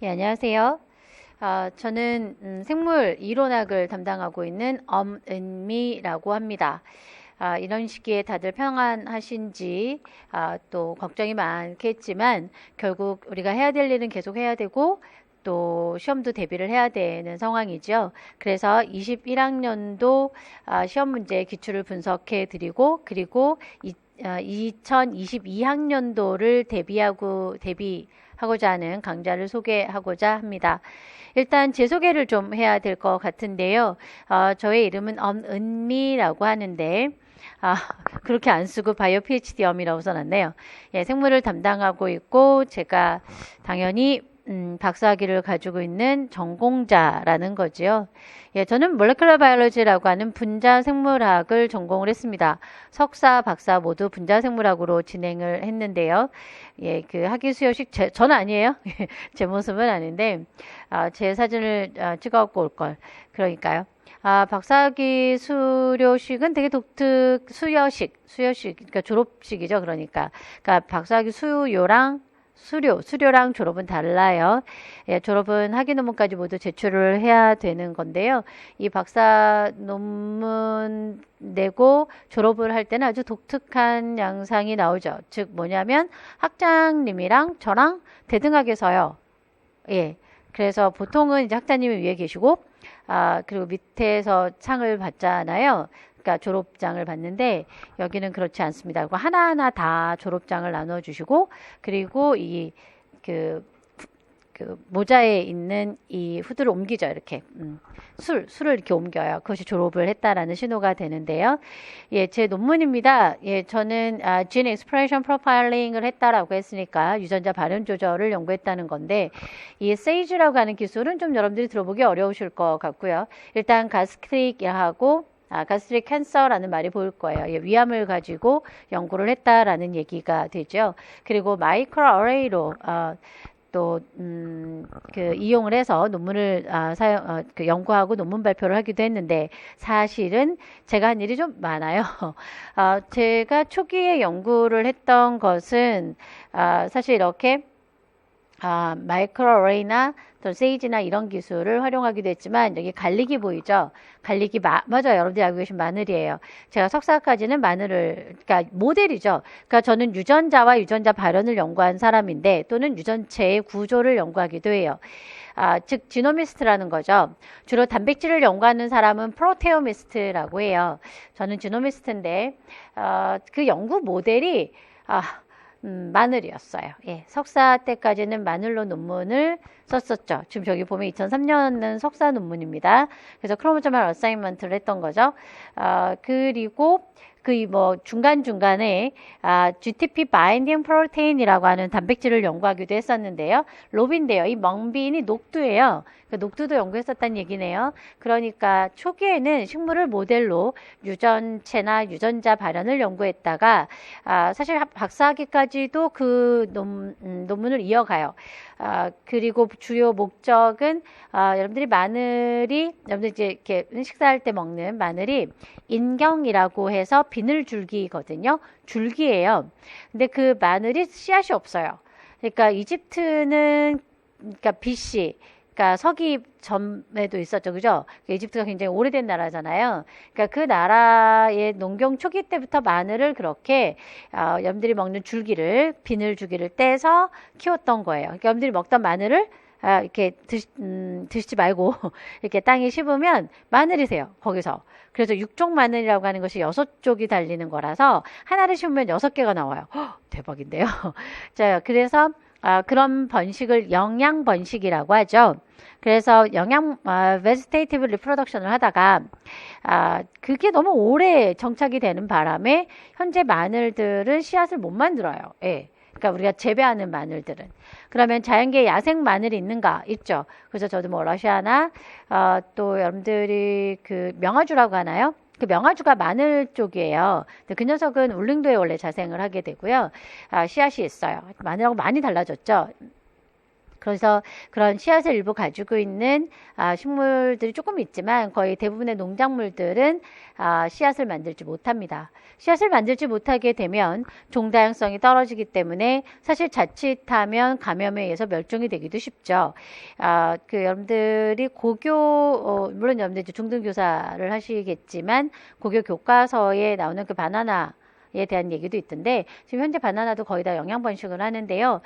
예, 안녕하세요. 저는 생물 이론학을 담당하고 있는 엄은미라고 합니다. 이런 시기에 다들 평안하신지 또 걱정이 많겠지만 결국 우리가 해야 될 일은 계속 해야 되고 또 시험도 대비를 해야 되는 상황이죠. 그래서 21학년도 시험 문제 기출을 분석해 드리고 그리고 2022학년도를 대비하고자 하는 강좌를 소개하고자 합니다. 일단 제 소개를 좀 해야 될 것 같은데요. 저의 이름은 엄은미라고 하는데 아, 그렇게 안 쓰고 바이오 PhD 엄이라고 써놨네요. 예, 생물을 담당하고 있고 제가 당연히 박사학위를 가지고 있는 전공자라는 거지요. 예, 저는 몰레큘러 바이올로지라고 하는 분자 생물학을 전공을 했습니다. 석사, 박사 모두 분자 생물학으로 진행을 했는데요. 예, 그 학위 수여식 저는 아니에요. 제 모습은 아닌데 제 사진을 찍어갖고 올 걸. 그러니까요. 박사학위 수료식은 되게 수여식, 그러니까 졸업식이죠. 그러니까 박사학위 수료랑 졸업은 달라요. 예, 졸업은 학위 논문까지 모두 제출을 해야 되는 건데요. 이 박사 논문 내고 졸업을 할 때는 아주 독특한 양상이 나오죠. 즉 뭐냐면 학장님이랑 저랑 대등하게 서요. 예. 그래서 보통은 이제 학자님이 위에 계시고, 그리고 밑에서 상을 받잖아요. 그러니까 졸업장을 받는데, 여기는 그렇지 않습니다. 그리고 하나하나 다 졸업장을 나눠주시고, 그리고 모자에 있는 이 후드를 옮기죠. 이렇게. 술을 이렇게 옮겨요. 그것이 졸업을 했다라는 신호가 되는데요. 예, 제 논문입니다. 예, 저는 Gene Expression Profiling을 했다라고 했으니까 유전자 발현 조절을 연구했다는 건데 이 SAGE라고 하는 기술은 좀 여러분들이 들어보기 어려우실 것 같고요. 일단 가스트릭 캔서라는 말이 보일 거예요. 예, 위암을 가지고 연구를 했다라는 얘기가 되죠. 그리고 마이크로 어레이로 이용을 해서 논문을 연구하고 논문 발표를 하기도 했는데 사실은 제가 한 일이 좀 많아요. 제가 초기에 연구를 했던 것은 사실 이렇게 마이크로어레이나 또 세이지나 이런 기술을 활용하기도 했지만 여기 갈릭이 보이죠? 갈릭이 맞아요. 여러분들이 알고 계신 마늘이에요. 제가 석사까지는 그러니까 모델이죠. 그러니까 저는 유전자와 유전자 발현을 연구한 사람인데 또는 유전체의 구조를 연구하기도 해요. 즉 지노미스트라는 거죠. 주로 단백질을 연구하는 사람은 프로테오미스트라고 해요. 저는 지노미스트인데 그 연구 모델이 마늘이었어요. 예, 석사 때까지는 마늘로 논문을 썼었죠. 지금 저기 보면 2003년은 석사 논문입니다. 그래서 크로모조멀 어사인먼트를 했던 거죠. 그리고 중간중간에 GTP 바인딩 프로테인이라고 하는 단백질을 연구하기도 했었는데요. 로빈데요. 이 멍빈이 녹두예요. 녹두도 연구했었다는 얘기네요. 그러니까 초기에는 식물을 모델로 유전체나 유전자 발현을 연구했다가 사실 박사학위까지도 그 논문을 이어가요. 그리고 주요 목적은 여러분들이 이제 이렇게 식사할 때 먹는 마늘이 인경이라고 해서 비늘줄기거든요. 줄기예요. 근데 그 마늘이 씨앗이 없어요. 그러니까 이집트는 그러니까 BC 그러니까 서기 전에도 있었죠. 그죠? 이집트가 굉장히 오래된 나라잖아요. 그러니까 그 나라의 농경 초기 때부터 마늘을 그렇게 여러분들이 먹는 비늘줄기를 떼서 키웠던 거예요. 그러니까 여러분들이 먹던 마늘을 이렇게 드시지 말고 이렇게 땅에 씹으면 마늘이세요. 거기서. 그래서 육종 마늘이라고 하는 것이 6쪽이 달리는 거라서 하나를 심으면 6개가 나와요. 대박인데요. 자, 그래서 그런 번식을 영양 번식이라고 하죠. 그래서 vegetative reproduction을 하다가 그게 너무 오래 정착이 되는 바람에 현재 마늘들은 씨앗을 못 만들어요. 예. 그러니까 우리가 재배하는 마늘들은. 그러면 자연계에 야생 마늘이 있는가? 있죠. 그래서 저도 뭐 러시아나 또 여러분들이 그 명아주라고 하나요? 그 명아주가 마늘 쪽이에요. 근데 그 녀석은 울릉도에 원래 자생을 하게 되고요. 씨앗이 있어요. 마늘하고 많이 달라졌죠. 그래서 그런 씨앗을 일부 가지고 있는 식물들이 조금 있지만 거의 대부분의 농작물들은 씨앗을 만들지 못합니다. 씨앗을 만들지 못하게 되면 종다양성이 떨어지기 때문에 사실 자칫하면 감염에 의해서 멸종이 되기도 쉽죠. 여러분들이 물론 여러분들 이제 중등교사를 하시겠지만 고교 교과서에 나오는 그 바나나 에 대한 얘기도 있던데 지금 현재 바나나도 거의 다 영양 번식을 하는데요.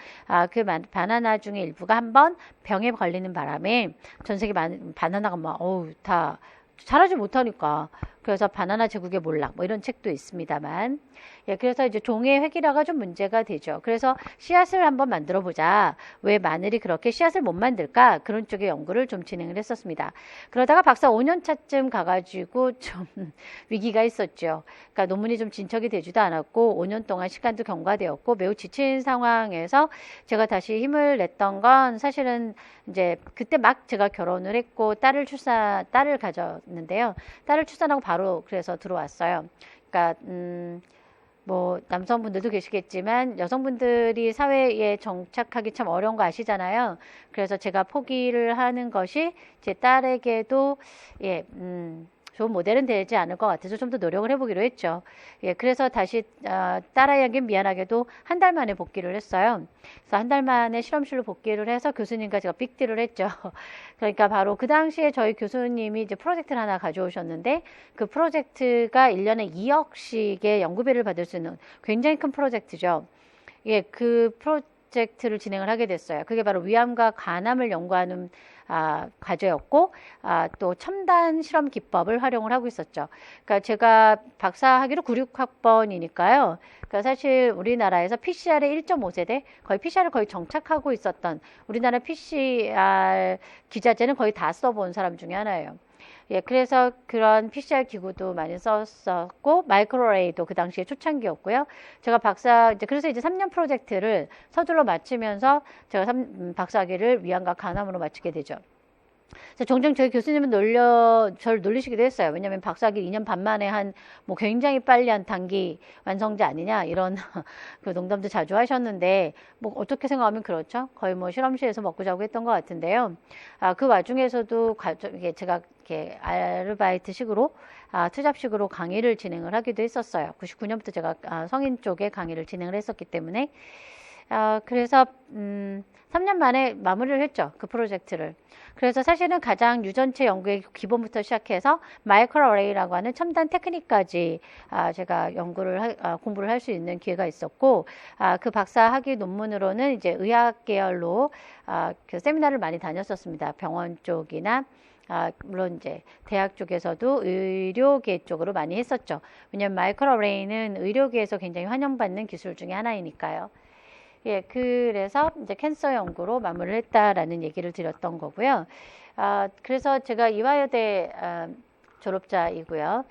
그 바나나 중에 일부가 한번 병에 걸리는 바람에 전 세계 바나나가 다 자라지 못하니까 그래서 바나나 제국의 몰락 뭐 이런 책도 있습니다만 그래서 이제 종의 획일화가 좀 문제가 되죠. 그래서 씨앗을 한번 만들어 보자. 왜 마늘이 그렇게 씨앗을 못 만들까? 그런 쪽의 연구를 좀 진행을 했었습니다. 그러다가 박사 5년 차쯤 가가지고 좀 위기가 있었죠. 그러니까 논문이 좀 진척이 되지도 않았고 5년 동안 시간도 경과되었고 매우 지친 상황에서 제가 다시 힘을 냈던 건 사실은 이제 그때 막 제가 결혼을 했고 딸을 가졌는데요. 딸을 출산하고 바로 그래서 들어왔어요. 그러니까 뭐 남성분들도 계시겠지만 여성분들이 사회에 정착하기 참 어려운 거 아시잖아요. 그래서 제가 포기를 하는 것이 제 딸에게도 좋은 모델은 되지 않을 것 같아서 좀 더 노력을 해보기로 했죠. 그래서 다시 딸아이에게 미안하게도 한 달 만에 복귀를 했어요. 그래서 한 달 만에 실험실로 복귀를 해서 교수님과 제가 빅딜을 했죠. 그러니까 바로 그 당시에 저희 교수님이 이제 프로젝트를 하나 가져오셨는데 그 프로젝트가 1년에 2억씩의 연구비를 받을 수 있는 굉장히 큰 프로젝트죠. 그 프로젝트를 진행을 하게 됐어요. 그게 바로 위암과 간암을 연구하는 과제였고 또 첨단 실험 기법을 활용을 하고 있었죠. 그러니까 제가 박사학위로 96학번이니까요. 그러니까 사실 우리나라에서 PCR의 1.5세대 거의 PCR을 거의 정착하고 있었던 우리나라 PCR 기자재는 거의 다 써본 사람 중에 하나예요. 그래서 그런 PCR 기구도 많이 썼었고 마이크로레이도 그 당시에 초창기였고요. 제가 그래서 이제 3년 프로젝트를 서둘러 마치면서 제가 박사학위를 위암과 간암으로 마치게 되죠. 그래서 종종 저희 교수님은 저를 놀리시기도 했어요. 왜냐하면 박사학위 2년 반 만에 뭐 굉장히 빨리 한 단기 완성자 아니냐 이런 그 농담도 자주 하셨는데 뭐 어떻게 생각하면 그렇죠. 거의 뭐 실험실에서 먹고 자고 했던 것 같은데요. 그 와중에서도 제가 이렇게 아르바이트식으로 투잡식으로 강의를 진행을 하기도 했었어요. 99년부터 제가 성인 쪽에 강의를 진행을 했었기 때문에 그래서 3년 만에 마무리를 했죠. 그 프로젝트를. 그래서 사실은 가장 유전체 연구의 기본부터 시작해서 마이크로어레이라고 하는 첨단 테크닉까지 제가 공부를 할 수 있는 기회가 있었고 그 박사 학위 논문으로는 이제 의학 계열로 그 세미나를 많이 다녔었습니다. 병원 쪽이나 물론 이제 대학 쪽에서도 의료계 쪽으로 많이 했었죠. 왜냐하면 마이크로어레이는 의료계에서 굉장히 환영받는 기술 중에 하나이니까요. 그래서 이제 캔서 연구로 마무리를 했다라는 얘기를 드렸던 거고요. 그래서 제가 이화여대 졸업자이고요.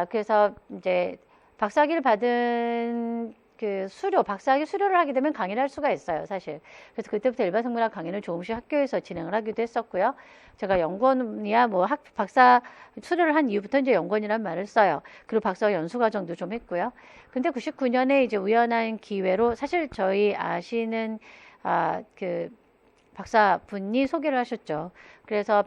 그래서 이제 박사학위를 받은 박사학위 수료를 하게 되면 강의를 할 수가 있어요, 사실. 그래서 그때부터 일반생물학 강의를 조금씩 학교에서 진행을 하기도 했었고요. 제가 연구원이야, 박사 수료를 한 이후부터 이제 연구원이라는 말을 써요. 그리고 박사 연수과정도 좀 했고요. 근데 99년에 이제 우연한 기회로 사실 저희 아시는, 박사분이 소개를 하셨죠. 그래서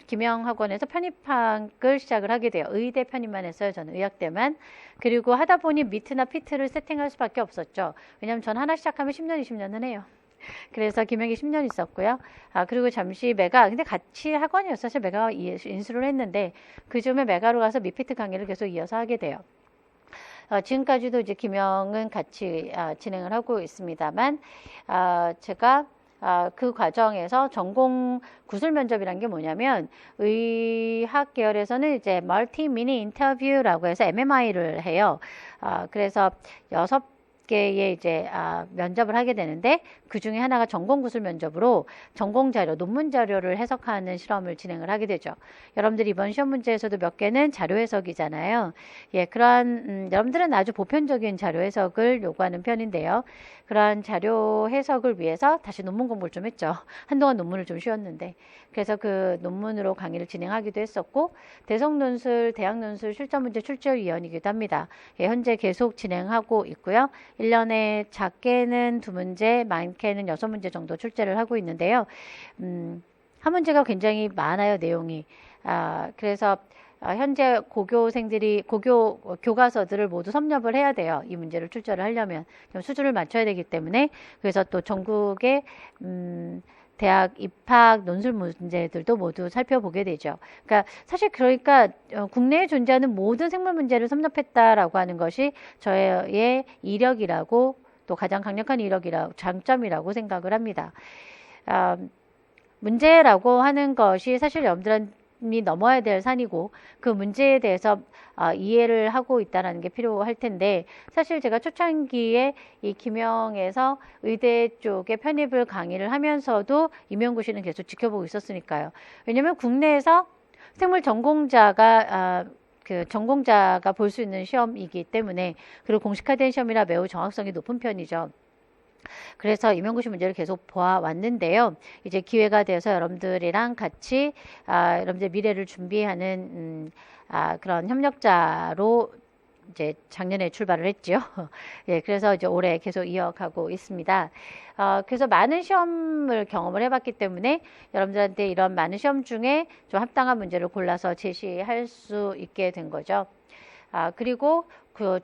김영학원에서 편입학을 시작을 하게 돼요. 의대 편입만 했어요. 저는 의학대만. 그리고 하다 보니 미트나 피트를 세팅할 수밖에 없었죠. 왜냐하면 전 하나 시작하면 10년, 20년은 해요. 그래서 김영이 10년 있었고요. 그리고 잠시 근데 같이 학원이었어요. 사실 메가 인수를 했는데 그중에 메가로 가서 미피트 강의를 계속 이어서 하게 돼요. 지금까지도 이제 김영은 같이 진행을 하고 있습니다만 제가 그 과정에서 전공 구술 면접이란 게 뭐냐면 의학 계열에서는 이제 멀티 미니 인터뷰라고 해서 MMI를 해요. 그래서 6개의 이제 면접을 하게 되는데 그 중에 하나가 전공 구술 면접으로 전공 자료, 논문 자료를 해석하는 실험을 진행을 하게 되죠. 여러분들이 이번 시험 문제에서도 몇 개는 자료 해석이잖아요. 그런 여러분들은 아주 보편적인 자료 해석을 요구하는 편인데요. 그런 자료 해석을 위해서 다시 논문 공부를 좀 했죠. 한동안 논문을 좀 쉬었는데. 그래서 그 논문으로 강의를 진행하기도 했었고 대학논술 실전문제 출제위원이기도 합니다. 현재 계속 진행하고 있고요. 1년에 작게는 2문제, 많게는 6문제 정도 출제를 하고 있는데요. 한 문제가 굉장히 많아요, 내용이. 그래서 현재 고교생들이 교과서들을 모두 섭렵을 해야 돼요. 이 문제를 출제를 하려면 수준을 맞춰야 되기 때문에. 그래서 또 전국의 대학 입학 논술 문제들도 모두 살펴보게 되죠. 그러니까 국내에 존재하는 모든 생물 문제를 섭렵했다라고 하는 것이 저의 이력이라고, 또 가장 강력한 이력이라고, 장점이라고 생각을 합니다. 문제라고 하는 것이 사실 여러분들이 넘어야 될 산이고, 그 문제에 대해서 이해를 하고 있다는 게 필요할 텐데, 사실 제가 초창기에 이 김영에서 의대 쪽에 편입을 강의를 하면서도 임용고시는 계속 지켜보고 있었으니까요. 왜냐면 국내에서 생물 전공자가 볼 수 있는 시험이기 때문에, 그리고 공식화된 시험이라 매우 정확성이 높은 편이죠. 그래서 임용고시 문제를 계속 보아왔는데요. 이제 기회가 돼서 여러분들이랑 같이 여러분들 미래를 준비하는 그런 협력자로 이제 작년에 출발을 했죠. 예, 그래서 이제 올해 계속 이어가고 있습니다. 그래서 많은 시험을 경험을 해봤기 때문에 여러분들한테 이런 많은 시험 중에 좀 합당한 문제를 골라서 제시할 수 있게 된 거죠. 그리고 그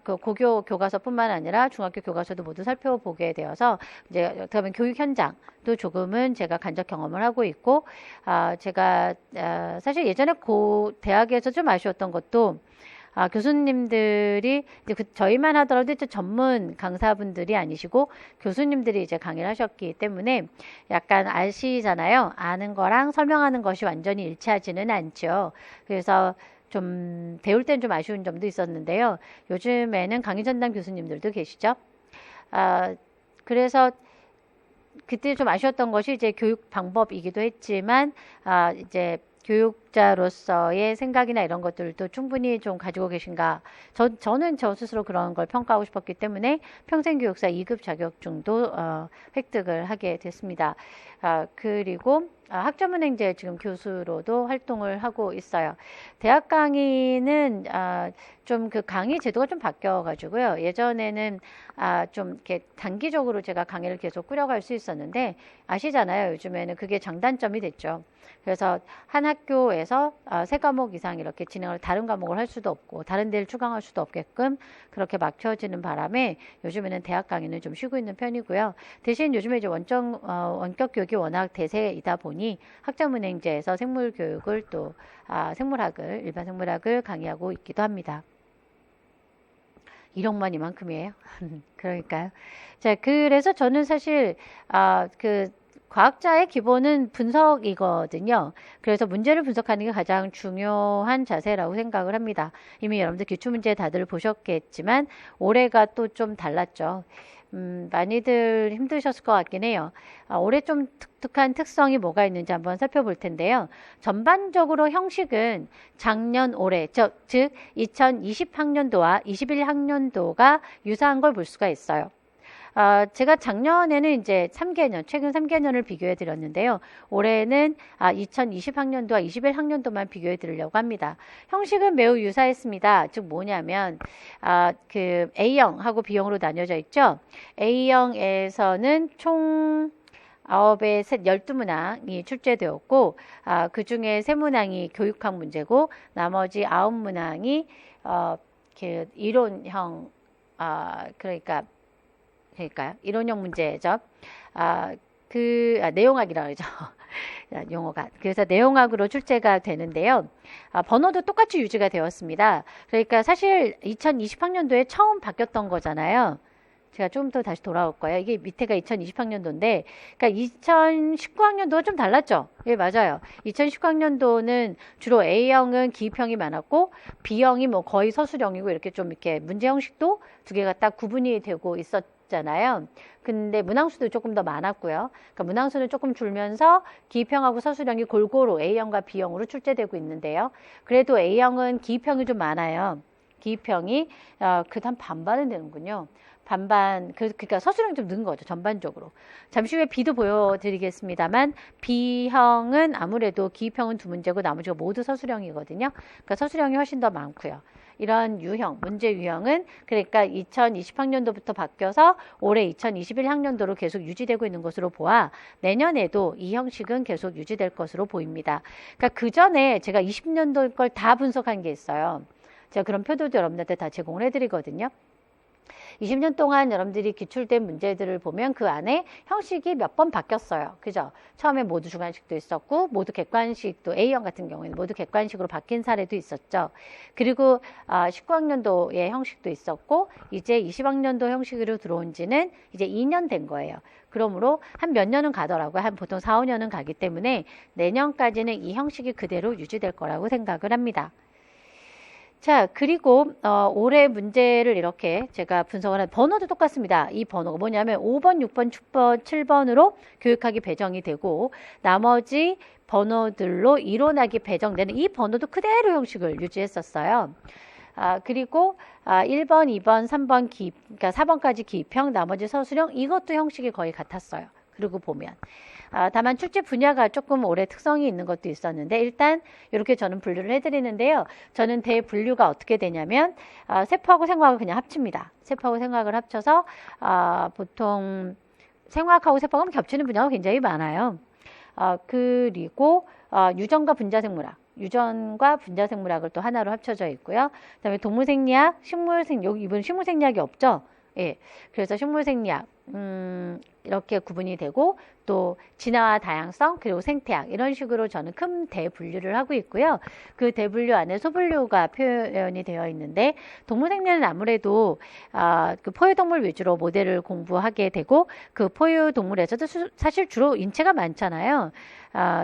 고교 교과서뿐만 아니라 중학교 교과서도 모두 살펴보게 되어서, 이제 그러면 교육 현장도 조금은 제가 간접 경험을 하고 있고, 제가 사실 예전에 대학에서 좀 아쉬웠던 것도, 교수님들이 이제 저희만 하더라도 이제 전문 강사분들이 아니시고 교수님들이 이제 강의를 하셨기 때문에 약간 아시잖아요. 아는 거랑 설명하는 것이 완전히 일치하지는 않죠. 그래서 좀 배울 땐 좀 아쉬운 점도 있었는데요. 요즘에는 강의 전담 교수님들도 계시죠. 그래서 그때 좀 아쉬웠던 것이 이제 교육 방법이기도 했지만, 이제 교육자로서의 생각이나 이런 것들도 충분히 좀 가지고 계신가. 저는 저 스스로 그런 걸 평가하고 싶었기 때문에 평생교육사 2급 자격증도 획득을 하게 됐습니다. 그리고 학점은행제 지금 교수로도 활동을 하고 있어요. 대학 강의는 좀 그 강의 제도가 좀 바뀌어가지고요. 예전에는 좀 이렇게 단기적으로 제가 강의를 계속 꾸려갈 수 있었는데, 아시잖아요. 요즘에는 그게 장단점이 됐죠. 그래서 한 학교에서 3과목 이상 이렇게 진행을, 다른 과목을 할 수도 없고 다른 데를 추강할 수도 없게끔 그렇게 막혀지는 바람에 요즘에는 대학 강의는 좀 쉬고 있는 편이고요. 대신 요즘에 이제 원격 교육이 워낙 대세이다 보니 학점은행제에서 생물교육을 또 일반 생물학을 강의하고 있기도 합니다. 이력만 이만큼이에요. 그러니까요. 자, 그래서 저는 사실 과학자의 기본은 분석이거든요. 그래서 문제를 분석하는 게 가장 중요한 자세라고 생각을 합니다. 이미 여러분들 기출문제 다들 보셨겠지만 올해가 또 좀 달랐죠. 많이들 힘드셨을 것 같긴 해요. 올해 좀 독특한 특성이 뭐가 있는지 한번 살펴볼 텐데요. 전반적으로 형식은 작년, 올해, 즉 2020학년도와 21학년도가 유사한 걸 볼 수가 있어요. 제가 작년에는 이제 3개년, 최근 3개년을 비교해 드렸는데요. 올해는 2020학년도와 21학년도만 비교해 드리려고 합니다. 형식은 매우 유사했습니다. 즉 뭐냐면, 그 A형하고 B형으로 나뉘어져 있죠. A형에서는 총 9의 12문항이 출제되었고, 그 중에 3문항이 교육학 문제고, 나머지 9문항이, 그 이론형, 그러니까요. 이론형 문제죠. 내용학이라고 하죠. 용어가. 그래서 내용학으로 출제가 되는데요. 번호도 똑같이 유지가 되었습니다. 그러니까 사실 2020학년도에 처음 바뀌었던 거잖아요. 제가 좀 더 다시 돌아올 거예요. 이게 밑에가 2020학년도인데, 그러니까 2019학년도가 좀 달랐죠. 예, 맞아요. 2019학년도는 주로 A형은 기입형이 많았고, B형이 뭐 거의 서술형이고, 이렇게 좀 이렇게 문제 형식도 두 개가 딱 구분이 되고 있었잖아요. 근데 문항수도 조금 더 많았고요. 그러니까 문항수는 조금 줄면서 기입형하고 서술형이 골고루 A형과 B형으로 출제되고 있는데요. 그래도 A형은 기입형이 좀 많아요. 기입형이 그다음 반반은 되는군요. 반반, 그러니까 서술형이 좀 는 거죠, 전반적으로. 잠시 후에 B도 보여드리겠습니다만, B형은 아무래도 기입형은 2문제고 나머지가 모두 서술형이거든요. 그러니까 서술형이 훨씬 더 많고요. 이런 유형, 문제 유형은 그러니까 2020학년도부터 바뀌어서 올해 2021학년도로 계속 유지되고 있는 것으로 보아 내년에도 이 형식은 계속 유지될 것으로 보입니다. 그러니까 그 전에 제가 20년도 걸 다 분석한 게 있어요. 제가 그런 표들도 여러분들한테 다 제공을 해드리거든요. 20년 동안 여러분들이 기출된 문제들을 보면 그 안에 형식이 몇 번 바뀌었어요. 그죠? 처음에 모두 주관식도 있었고 모두 객관식도 A형 같은 경우에는 모두 객관식으로 바뀐 사례도 있었죠. 그리고 19학년도의 형식도 있었고 이제 20학년도 형식으로 들어온 지는 이제 2년 된 거예요. 그러므로 한 몇 년은 가더라고요. 한 보통 4, 5년은 가기 때문에 내년까지는 이 형식이 그대로 유지될 거라고 생각을 합니다. 자, 그리고 올해 문제를 이렇게 제가 분석을 한 번호도 똑같습니다. 이 번호가 뭐냐면 5번, 6번, 6번, 7번으로 교육학이 배정이 되고 나머지 번호들로 이론학이 배정되는 이 번호도 그대로 형식을 유지했었어요. 그리고 1번, 2번, 3번 그러니까 4번까지 기입형, 나머지 서술형 이것도 형식이 거의 같았어요. 그리고 보면 다만 출제 분야가 조금 올해 특성이 있는 것도 있었는데 일단 이렇게 저는 분류를 해드리는데요. 저는 대분류가 어떻게 되냐면 세포하고 생화학을 그냥 합칩니다. 세포하고 생화학을 합쳐서 보통 생화학하고 세포하고 겹치는 분야가 굉장히 많아요. 그리고 유전과 분자생물학, 유전과 분자생물학을 또 하나로 합쳐져 있고요. 그다음에 동물생리학, 식물생리학, 여기 이번 식물생리학이 없죠. 예, 그래서 식물생리학 이렇게 구분이 되고 또 진화와 다양성 그리고 생태학 이런 식으로 저는 큰 대분류를 하고 있고요. 그 대분류 안에 소분류가 표현이 되어 있는데 동물생리학은 아무래도 그 포유동물 위주로 모델을 공부하게 되고 그 포유동물에서도 사실 주로 인체가 많잖아요.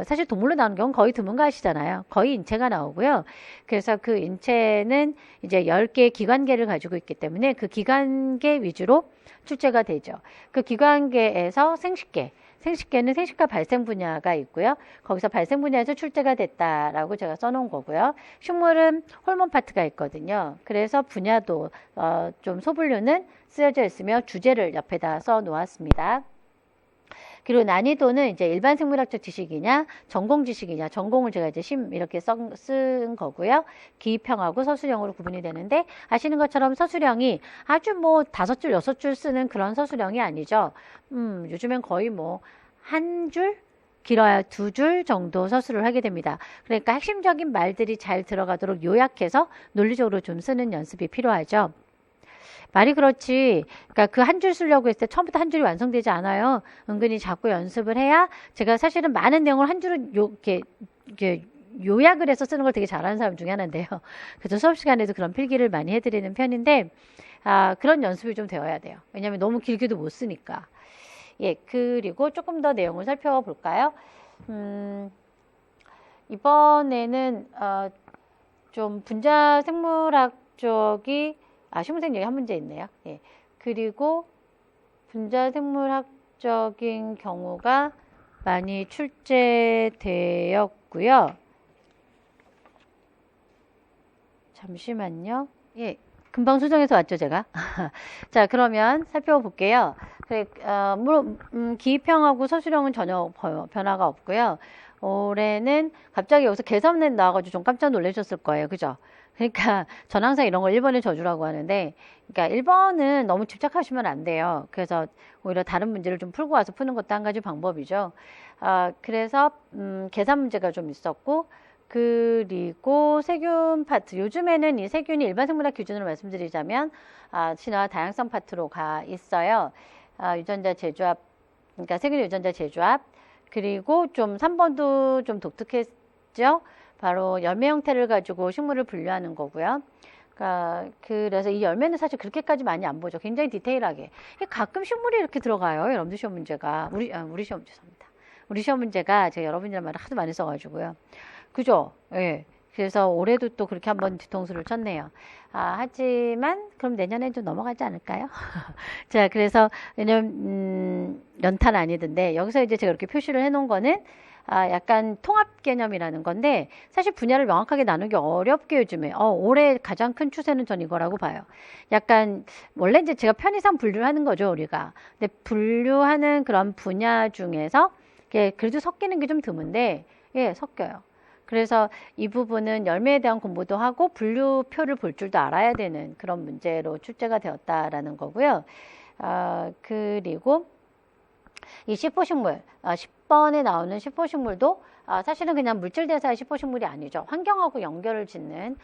사실 동물로 나오는 경우는 거의 드문가시잖아요. 거의 인체가 나오고요. 그래서 그 인체는 이제 10개의 기관계를 가지고 있기 때문에 그 기관계 위주로 출제가 되죠. 그 기관계에서 생식계는 생식과 발생 분야가 있고요. 거기서 발생 분야에서 출제가 됐다라고 제가 써놓은 거고요. 식물은 호르몬 파트가 있거든요. 그래서 분야도 좀 소분류는 쓰여져 있으며 주제를 옆에다 써 놓았습니다. 그리고 난이도는 이제 일반 생물학적 지식이냐, 전공 지식이냐, 전공을 제가 이제 이렇게 쓴 거고요. 기입형하고 서술형으로 구분이 되는데, 아시는 것처럼 서술형이 아주 뭐 5줄, 6줄 쓰는 그런 서술형이 아니죠. 요즘엔 거의 뭐 한 줄? 길어야 2줄 정도 서술을 하게 됩니다. 그러니까 핵심적인 말들이 잘 들어가도록 요약해서 논리적으로 좀 쓰는 연습이 필요하죠. 말이 그렇지. 그러니까 그 한 줄 쓰려고 했을 때 처음부터 한 줄이 완성되지 않아요. 은근히 자꾸 연습을 해야 제가 사실은 많은 내용을 한 줄을 이렇게 요약을 해서 쓰는 걸 되게 잘하는 사람 중에 하나인데요. 그래서 수업 시간에도 그런 필기를 많이 해드리는 편인데 그런 연습이 좀 되어야 돼요. 왜냐하면 너무 길게도 못 쓰니까. 예, 그리고 조금 더 내용을 살펴볼까요? 이번에는 좀 분자 생물학 쪽이 식물생리학이 한 문제 있네요. 예. 그리고 분자생물학적인 경우가 많이 출제되었고요. 잠시만요. 예. 금방 수정해서 왔죠, 제가. 자, 그러면 살펴볼게요. 물론 기입형하고 서술형은 전혀 변화가 없고요. 올해는 갑자기 여기서 개선문 나와가지고 좀 깜짝 놀라셨을 거예요. 그죠? 그러니까 전 항상 이런 걸 1번의 저주라고 하는데, 그러니까 1번은 너무 집착하시면 안 돼요. 그래서 오히려 다른 문제를 좀 풀고 와서 푸는 것도 한 가지 방법이죠. 그래서 계산 문제가 좀 있었고, 그리고 세균 파트, 요즘에는 이 세균이 일반 생물학 기준으로 말씀드리자면 진화 다양성 파트로 가 있어요. 유전자 재조합, 그러니까 세균 유전자 재조합, 그리고 좀 3번도 좀 독특했죠. 바로 열매 형태를 가지고 식물을 분류하는 거고요. 그래서 이 열매는 사실 그렇게까지 많이 안 보죠. 굉장히 디테일하게. 가끔 식물이 이렇게 들어가요. 여러분들 시험 문제가. 우리 시험, 죄송합니다. 우리 시험 문제가 제가 여러분이랑 말을 하도 많이 써가지고요. 그죠? 예. 그래서 올해도 또 그렇게 한번 뒤통수를 쳤네요. 하지만 그럼 내년엔 좀 넘어가지 않을까요? 자, 그래서 왜냐면 연탄 아니던데 여기서 이제 제가 이렇게 표시를 해놓은 거는 약간 통합 개념이라는 건데 사실 분야를 명확하게 나누기 어렵게 요즘에 올해 가장 큰 추세는 전 이거라고 봐요. 약간 원래 이제 제가 편의상 분류를 하는 거죠, 우리가. 근데 분류하는 그런 분야 중에서 그래도 섞이는 게 좀 드문데 예, 섞여요. 그래서 이 부분은 열매에 대한 공부도 하고 분류표를 볼 줄도 알아야 되는 그런 문제로 출제가 되었다라는 거고요. 그리고 이 시포식물, 10번에 나오는 시포식물도 사실은 그냥 물질 대사의 시포식물이 아니죠. 환경하고 연결을 짓는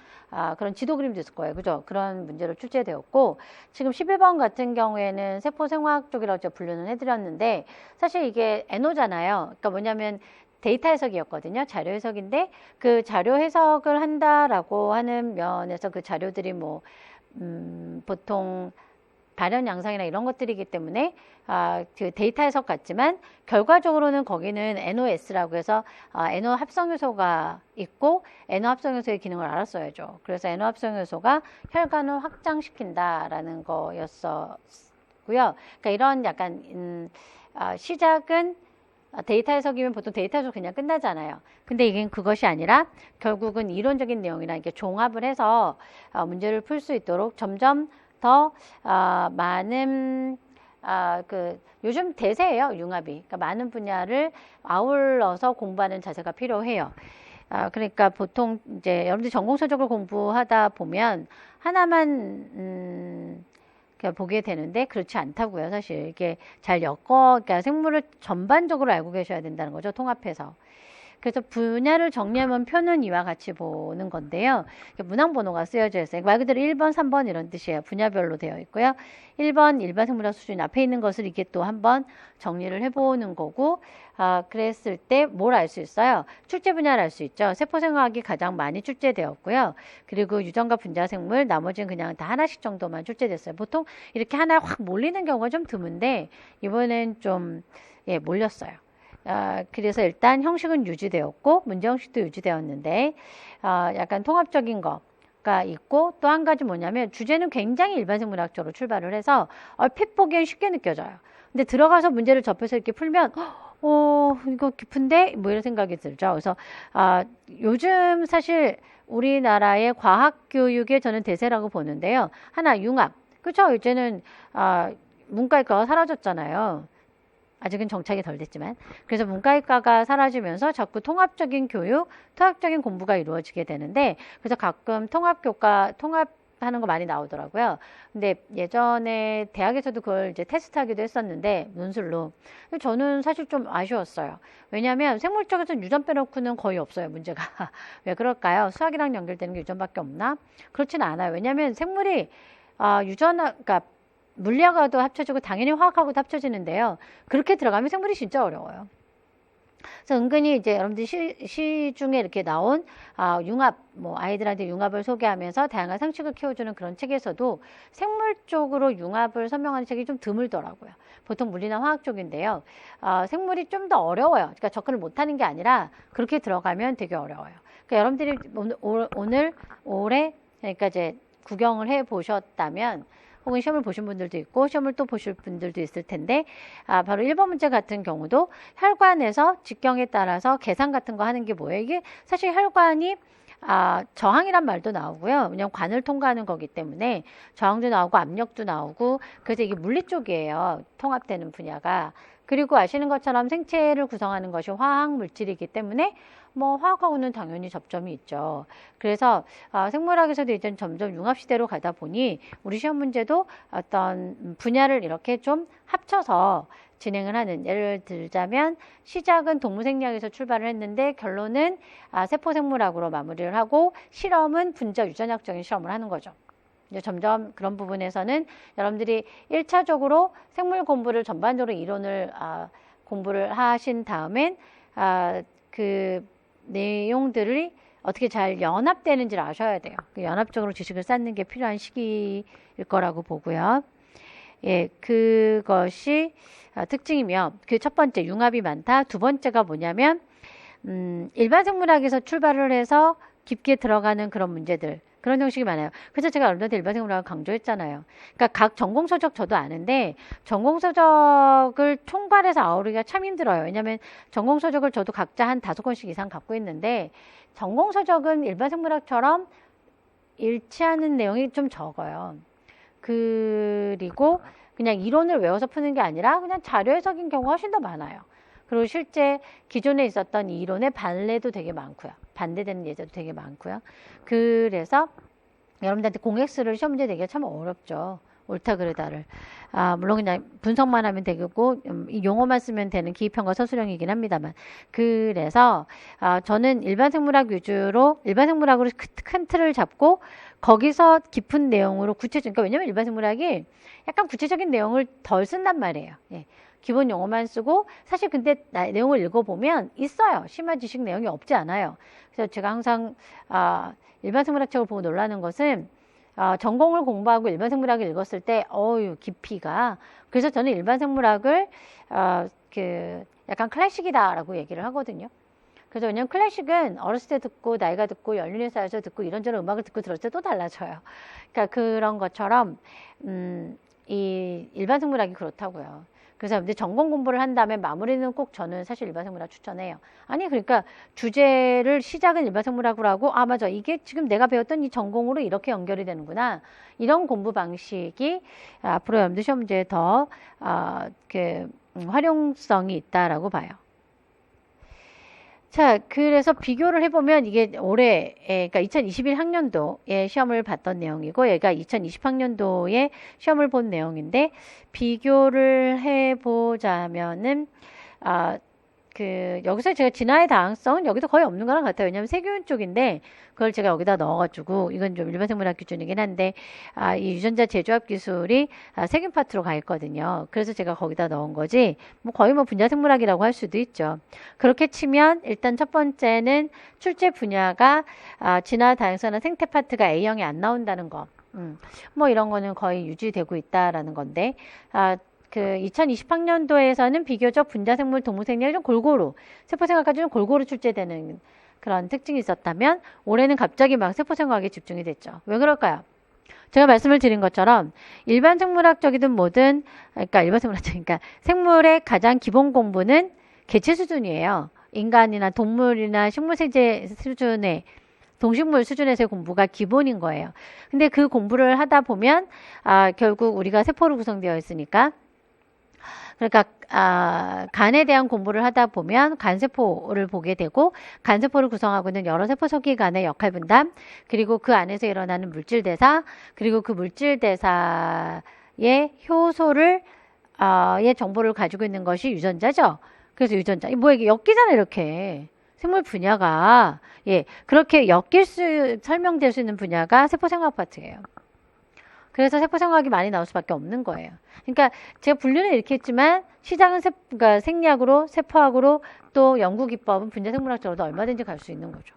그런 지도 그림도 있을 거예요. 그죠? 그런 문제로 출제되었고, 지금 11번 같은 경우에는 세포생화학 쪽이라고 제가 분류는 해드렸는데, 사실 이게 NO잖아요. 그러니까 뭐냐면 데이터 해석이었거든요. 자료 해석인데, 그 자료 해석을 한다라고 하는 면에서 그 자료들이 뭐, 보통 발현 양상이나 이런 것들이기 때문에 그 데이터 해석 같지만 결과적으로는 거기는 NOS라고 해서 NO 합성요소가 있고 NO 합성요소의 기능을 알았어야죠. 그래서 NO 합성요소가 혈관을 확장시킨다라는 거였었고요. 그러니까 이런 약간 시작은 데이터 해석이면 보통 데이터 해석 그냥 끝나잖아요. 근데 이게 그것이 아니라 결국은 이론적인 내용이랑 이렇게 종합을 해서 문제를 풀 수 있도록 점점 더 많은 요즘 대세예요, 융합이. 그러니까 많은 분야를 아울러서 공부하는 자세가 필요해요. 그러니까 보통 이제 여러분들 전공서적을 공부하다 보면 하나만 보게 되는데 그렇지 않다고요. 사실 이게 잘 그러니까 생물을 전반적으로 알고 계셔야 된다는 거죠, 통합해서. 그래서 분야를 정리하면 표는 이와 같이 보는 건데요. 문항번호가 쓰여져 있어요. 말 그대로 1번, 3번 이런 뜻이에요. 분야별로 되어 있고요. 1번 일반 생물학 수준 앞에 있는 것을 이게 또 한번 정리를 해보는 거고, 그랬을 때 뭘 알 수 있어요? 출제 분야를 알 수 있죠. 세포생화학이 가장 많이 출제되었고요. 그리고 유전과 분자생물, 나머지는 그냥 다 하나씩 정도만 출제됐어요. 보통 이렇게 하나에 확 몰리는 경우가 좀 드문데 이번엔 좀 몰렸어요. 그래서 일단 형식은 유지되었고 문제 형식도 유지되었는데 약간 통합적인 거가 있고 또 한 가지 뭐냐면 주제는 굉장히 일반생물학적으로 출발을 해서 얼핏 보기엔 쉽게 느껴져요. 근데 들어가서 문제를 접해서 이렇게 풀면 이거 깊은데 뭐 이런 생각이 들죠. 그래서 요즘 사실 우리나라의 과학교육의 저는 대세라고 보는데요. 하나 융합, 그렇죠? 이제는 문과학과가 사라졌잖아요. 아직은 정착이 덜 됐지만. 그래서 문과학과가 사라지면서 자꾸 통합적인 교육, 통합적인 공부가 이루어지게 되는데, 그래서 가끔 통합하는 거 많이 나오더라고요. 근데 예전에 대학에서도 그걸 이제 테스트하기도 했었는데, 논술로. 근데 저는 사실 좀 아쉬웠어요. 왜냐하면 생물 쪽에서는 유전 빼놓고는 거의 없어요, 문제가. 왜 그럴까요? 수학이랑 연결되는 게 유전밖에 없나? 그렇지는 않아요. 왜냐하면 생물이 그러니까 물리학하고도 합쳐지고 당연히 화학하고도 합쳐지는데요. 그렇게 들어가면 생물이 진짜 어려워요. 그래서 은근히 이제 여러분들 시중에 이렇게 나온 융합, 뭐 아이들한테 융합을 소개하면서 다양한 상식을 키워주는 그런 책에서도 생물 쪽으로 융합을 설명하는 책이 좀 드물더라고요. 보통 물리나 화학 쪽인데요. 생물이 좀 더 어려워요. 그러니까 접근을 못하는 게 아니라 그렇게 들어가면 되게 어려워요. 그러니까 여러분들이 올해 그러니까 이제 구경을 해 보셨다면 혹은 시험을 보신 분들도 있고 시험을 또 보실 분들도 있을 텐데 바로 1번 문제 같은 경우도 혈관에서 직경에 따라서 계산 같은 거 하는 게 뭐예요? 이게 사실 혈관이 저항이란 말도 나오고요. 왜냐면 관을 통과하는 거기 때문에 저항도 나오고 압력도 나오고 그래서 이게 물리 쪽이에요. 통합되는 분야가. 그리고 아시는 것처럼 생체를 구성하는 것이 화학 물질이기 때문에 뭐 화학하고는 당연히 접점이 있죠. 그래서 생물학에서도 이제 점점 융합 시대로 가다 보니 우리 시험 문제도 어떤 분야를 이렇게 좀 합쳐서 진행을 하는, 예를 들자면 시작은 동물생리학에서 출발을 했는데 결론은 세포생물학으로 마무리를 하고 실험은 분자 유전학적인 실험을 하는 거죠. 이제 점점 그런 부분에서는 여러분들이 1차적으로 생물 공부를 전반적으로 이론을 공부를 하신 다음엔 그 내용들이 어떻게 잘 연합되는지를 아셔야 돼요. 그 연합적으로 지식을 쌓는 게 필요한 시기일 거라고 보고요. 예, 그것이 특징이며 그 첫 번째 융합이 많다. 두 번째가 뭐냐면 일반 생물학에서 출발을 해서 깊게 들어가는 그런 문제들, 그런 형식이 많아요. 그래서 제가 여러분한테 일반 생물학을 강조했잖아요. 그러니까 각 전공서적 저도 아는데 전공서적을 총괄해서 아우르기가 참 힘들어요. 왜냐하면 전공서적을 저도 각자 한 5권씩 이상 갖고 있는데 전공서적은 일반 생물학처럼 일치하는 내용이 좀 적어요. 그리고 그냥 이론을 외워서 푸는 게 아니라 그냥 자료 해석인 경우가 훨씬 더 많아요. 그리고 실제 기존에 있었던 이 이론의 반례도 되게 많고요. 반대되는 예제도 되게 많고요. 그래서 여러분들한테 공엑스를 시험 문제 내기가 참 어렵죠. 옳다 그르다를. 물론 그냥 분석만 하면 되고 이 용어만 쓰면 되는 기입형과 서술형이긴 합니다만. 그래서 저는 일반 생물학으로 큰 틀을 잡고 거기서 깊은 내용으로 구체적, 그러니까 왜냐면 일반 생물학이 약간 구체적인 내용을 덜 쓴단 말이에요. 예. 기본 용어만 쓰고 사실 근데 내용을 읽어보면 있어요. 심화 지식 내용이 없지 않아요. 그래서 제가 항상 일반 생물학 책을 보고 놀라는 것은 전공을 공부하고 일반 생물학을 읽었을 때 깊이가. 그래서 저는 일반 생물학을 약간 클래식이다라고 얘기를 하거든요. 그래서 왜냐면 클래식은 어렸을 때 듣고 나이가 듣고 연륜에 쌓여서 듣고 이런저런 음악을 듣고 들었을 때 또 달라져요. 그러니까 그런 것처럼 이 일반 생물학이 그렇다고요. 그래서 근데 전공 공부를 한 다음에 마무리는 꼭 저는 사실 일반 생물학 추천해요. 아니 그러니까 주제를 시작은 일반 생물학으로 하고 맞아 이게 지금 내가 배웠던 이 전공으로 이렇게 연결이 되는구나. 이런 공부 방식이 앞으로 여러분들 시험 문제에 더 활용성이 있다라고 봐요. 자, 그래서 비교를 해보면 이게 올해, 그러니까 2021 학년도에 시험을 봤던 내용이고, 얘가 2020 학년도에 시험을 본 내용인데, 비교를 해보자면은, 여기서 제가 진화의 다양성은 여기도 거의 없는 거랑 같아요. 왜냐면 세교육 쪽인데, 그걸 제가 여기다 넣어가지고, 이건 좀 일반 생물학 기준이긴 한데, 이 유전자 재조합 기술이 세균 파트로 가 있거든요. 그래서 제가 거기다 넣은 거지, 거의 분자 생물학이라고 할 수도 있죠. 그렇게 치면, 일단 첫 번째는 출제 분야가, 진화 다양성이나 생태 파트가 A형이 안 나온다는 거. 이런 거는 거의 유지되고 있다라는 건데, 2020학년도에서는 비교적 분자생물, 동물생리를 좀 골고루, 세포생학까지 좀 골고루 출제되는 그런 특징이 있었다면, 올해는 갑자기 막 세포생학에 집중이 됐죠. 왜 그럴까요? 제가 말씀을 드린 것처럼, 일반 생물학적이든 뭐든, 그러니까 생물의 가장 기본 공부는 개체 수준이에요. 인간이나 동물이나 식물세제 수준의, 동식물 수준에서의 공부가 기본인 거예요. 근데 그 공부를 하다 보면, 결국 우리가 세포로 구성되어 있으니까, 그러니까 간에 대한 공부를 하다 보면 간세포를 보게 되고 간세포를 구성하고 있는 여러 세포석기 간의 역할 분담 그리고 그 안에서 일어나는 물질 대사 그리고 그 물질 대사의 효소를 의 정보를 가지고 있는 것이 유전자죠. 그래서 유전자 이게 엮이잖아요. 이렇게 생물 분야가 그렇게 설명될 수 있는 분야가 세포생학 파트예요. 그래서 세포생학이 많이 나올 수밖에 없는 거예요. 그러니까 제가 분류는 이렇게 했지만 시작은 그러니까 생리학으로 세포학으로 또 연구기법은 분자생물학적으로도 얼마든지 갈 수 있는 거죠.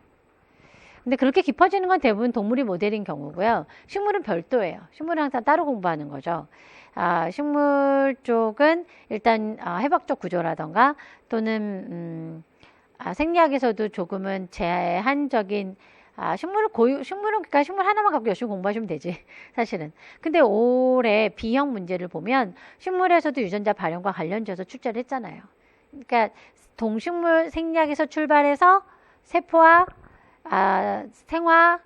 근데 그렇게 깊어지는 건 대부분 동물이 모델인 경우고요. 식물은 별도예요. 식물은 항상 따로 공부하는 거죠. 식물 쪽은 일단 해박적 구조라던가 또는 생리학에서도 조금은 제한적인 식물은 그러니까 식물 하나만 갖고 열심히 공부하시면 되지, 사실은. 근데 올해 B형 문제를 보면 식물에서도 유전자 발현과 관련지어서 출제를 했잖아요. 그러니까 동식물 생리학에서 출발해서 세포학, 생화,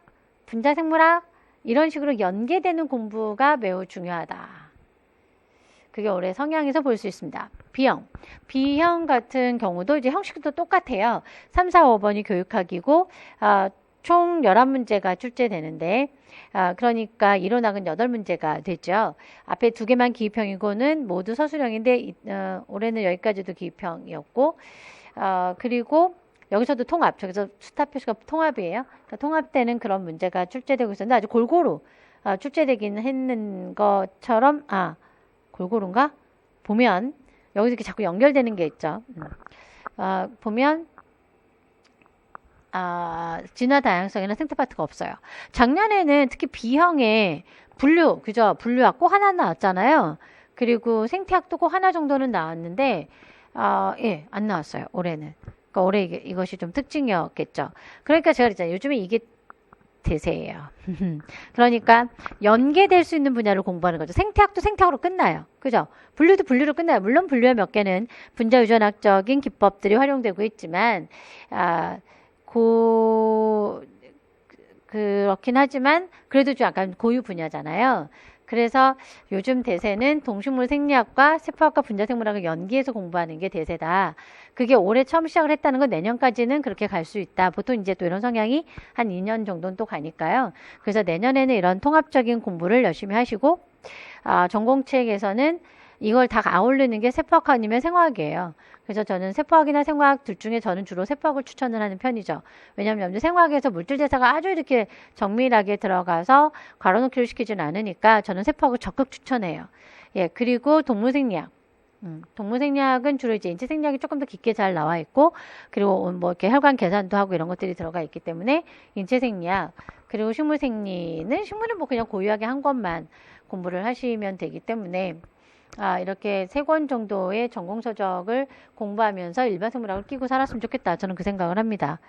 분자생물학 이런 식으로 연계되는 공부가 매우 중요하다. 그게 올해 성향에서 볼 수 있습니다. B형 같은 경우도 이제 형식도 똑같아요. 3, 4, 5번이 교육학이고 총 11문제가 출제되는데 그러니까 이론학은 8문제가 되죠. 앞에 2개만 기입형이고는 모두 서술형인데 올해는 여기까지도 기입형이었고 그리고 여기서도 통합, 저기서 스타 표시가 통합이에요. 그러니까 통합되는 그런 문제가 출제되고 있었는데 아주 골고루 출제되긴 했는 것처럼 골고루인가? 보면 여기서 이렇게 자꾸 연결되는 게 있죠. 보면 진화 다양성이나 생태 파트가 없어요. 작년에는 특히 B형에 그죠? 분류학 꼭 하나 나왔잖아요. 그리고 생태학도 꼭 하나 정도는 나왔는데, 안 나왔어요. 올해는. 그러니까 올해 이것이 좀 특징이었겠죠. 그러니까 제가 그랬잖아요. 요즘에 이게 대세예요. 그러니까 연계될 수 있는 분야를 공부하는 거죠. 생태학도 생태학으로 끝나요. 그죠? 분류도 분류로 끝나요. 물론 분류의 몇 개는 분자 유전학적인 기법들이 활용되고 있지만, 그렇긴 하지만 그래도 좀 약간 고유 분야잖아요. 그래서 요즘 대세는 동식물 생리학과 세포학과 분자생물학을 연계해서 공부하는 게 대세다. 그게 올해 처음 시작을 했다는 건 내년까지는 그렇게 갈 수 있다. 보통 이제 또 이런 성향이 한 2년 정도는 또 가니까요. 그래서 내년에는 이런 통합적인 공부를 열심히 하시고, 전공책에서는 이걸 다 아우르는 게 세포학 아니면 생화학이에요. 그래서 저는 세포학이나 생화학 둘 중에 저는 주로 세포학을 추천을 하는 편이죠. 왜냐하면 생화학에서 물질 대사가 아주 이렇게 정밀하게 들어가서 괄호넣기를 시키지는 않으니까 저는 세포학을 적극 추천해요. 예, 그리고 동물생리학. 동물생리학은 주로 이제 인체생리학이 조금 더 깊게 잘 나와 있고, 그리고 뭐 이렇게 혈관 계산도 하고 이런 것들이 들어가 있기 때문에 인체생리학, 그리고 식물은 뭐 그냥 고유하게 한 것만 공부를 하시면 되기 때문에 이렇게 3권 정도의 전공서적을 공부하면서 일반 생물학을 끼고 살았으면 좋겠다. 저는 그 생각을 합니다.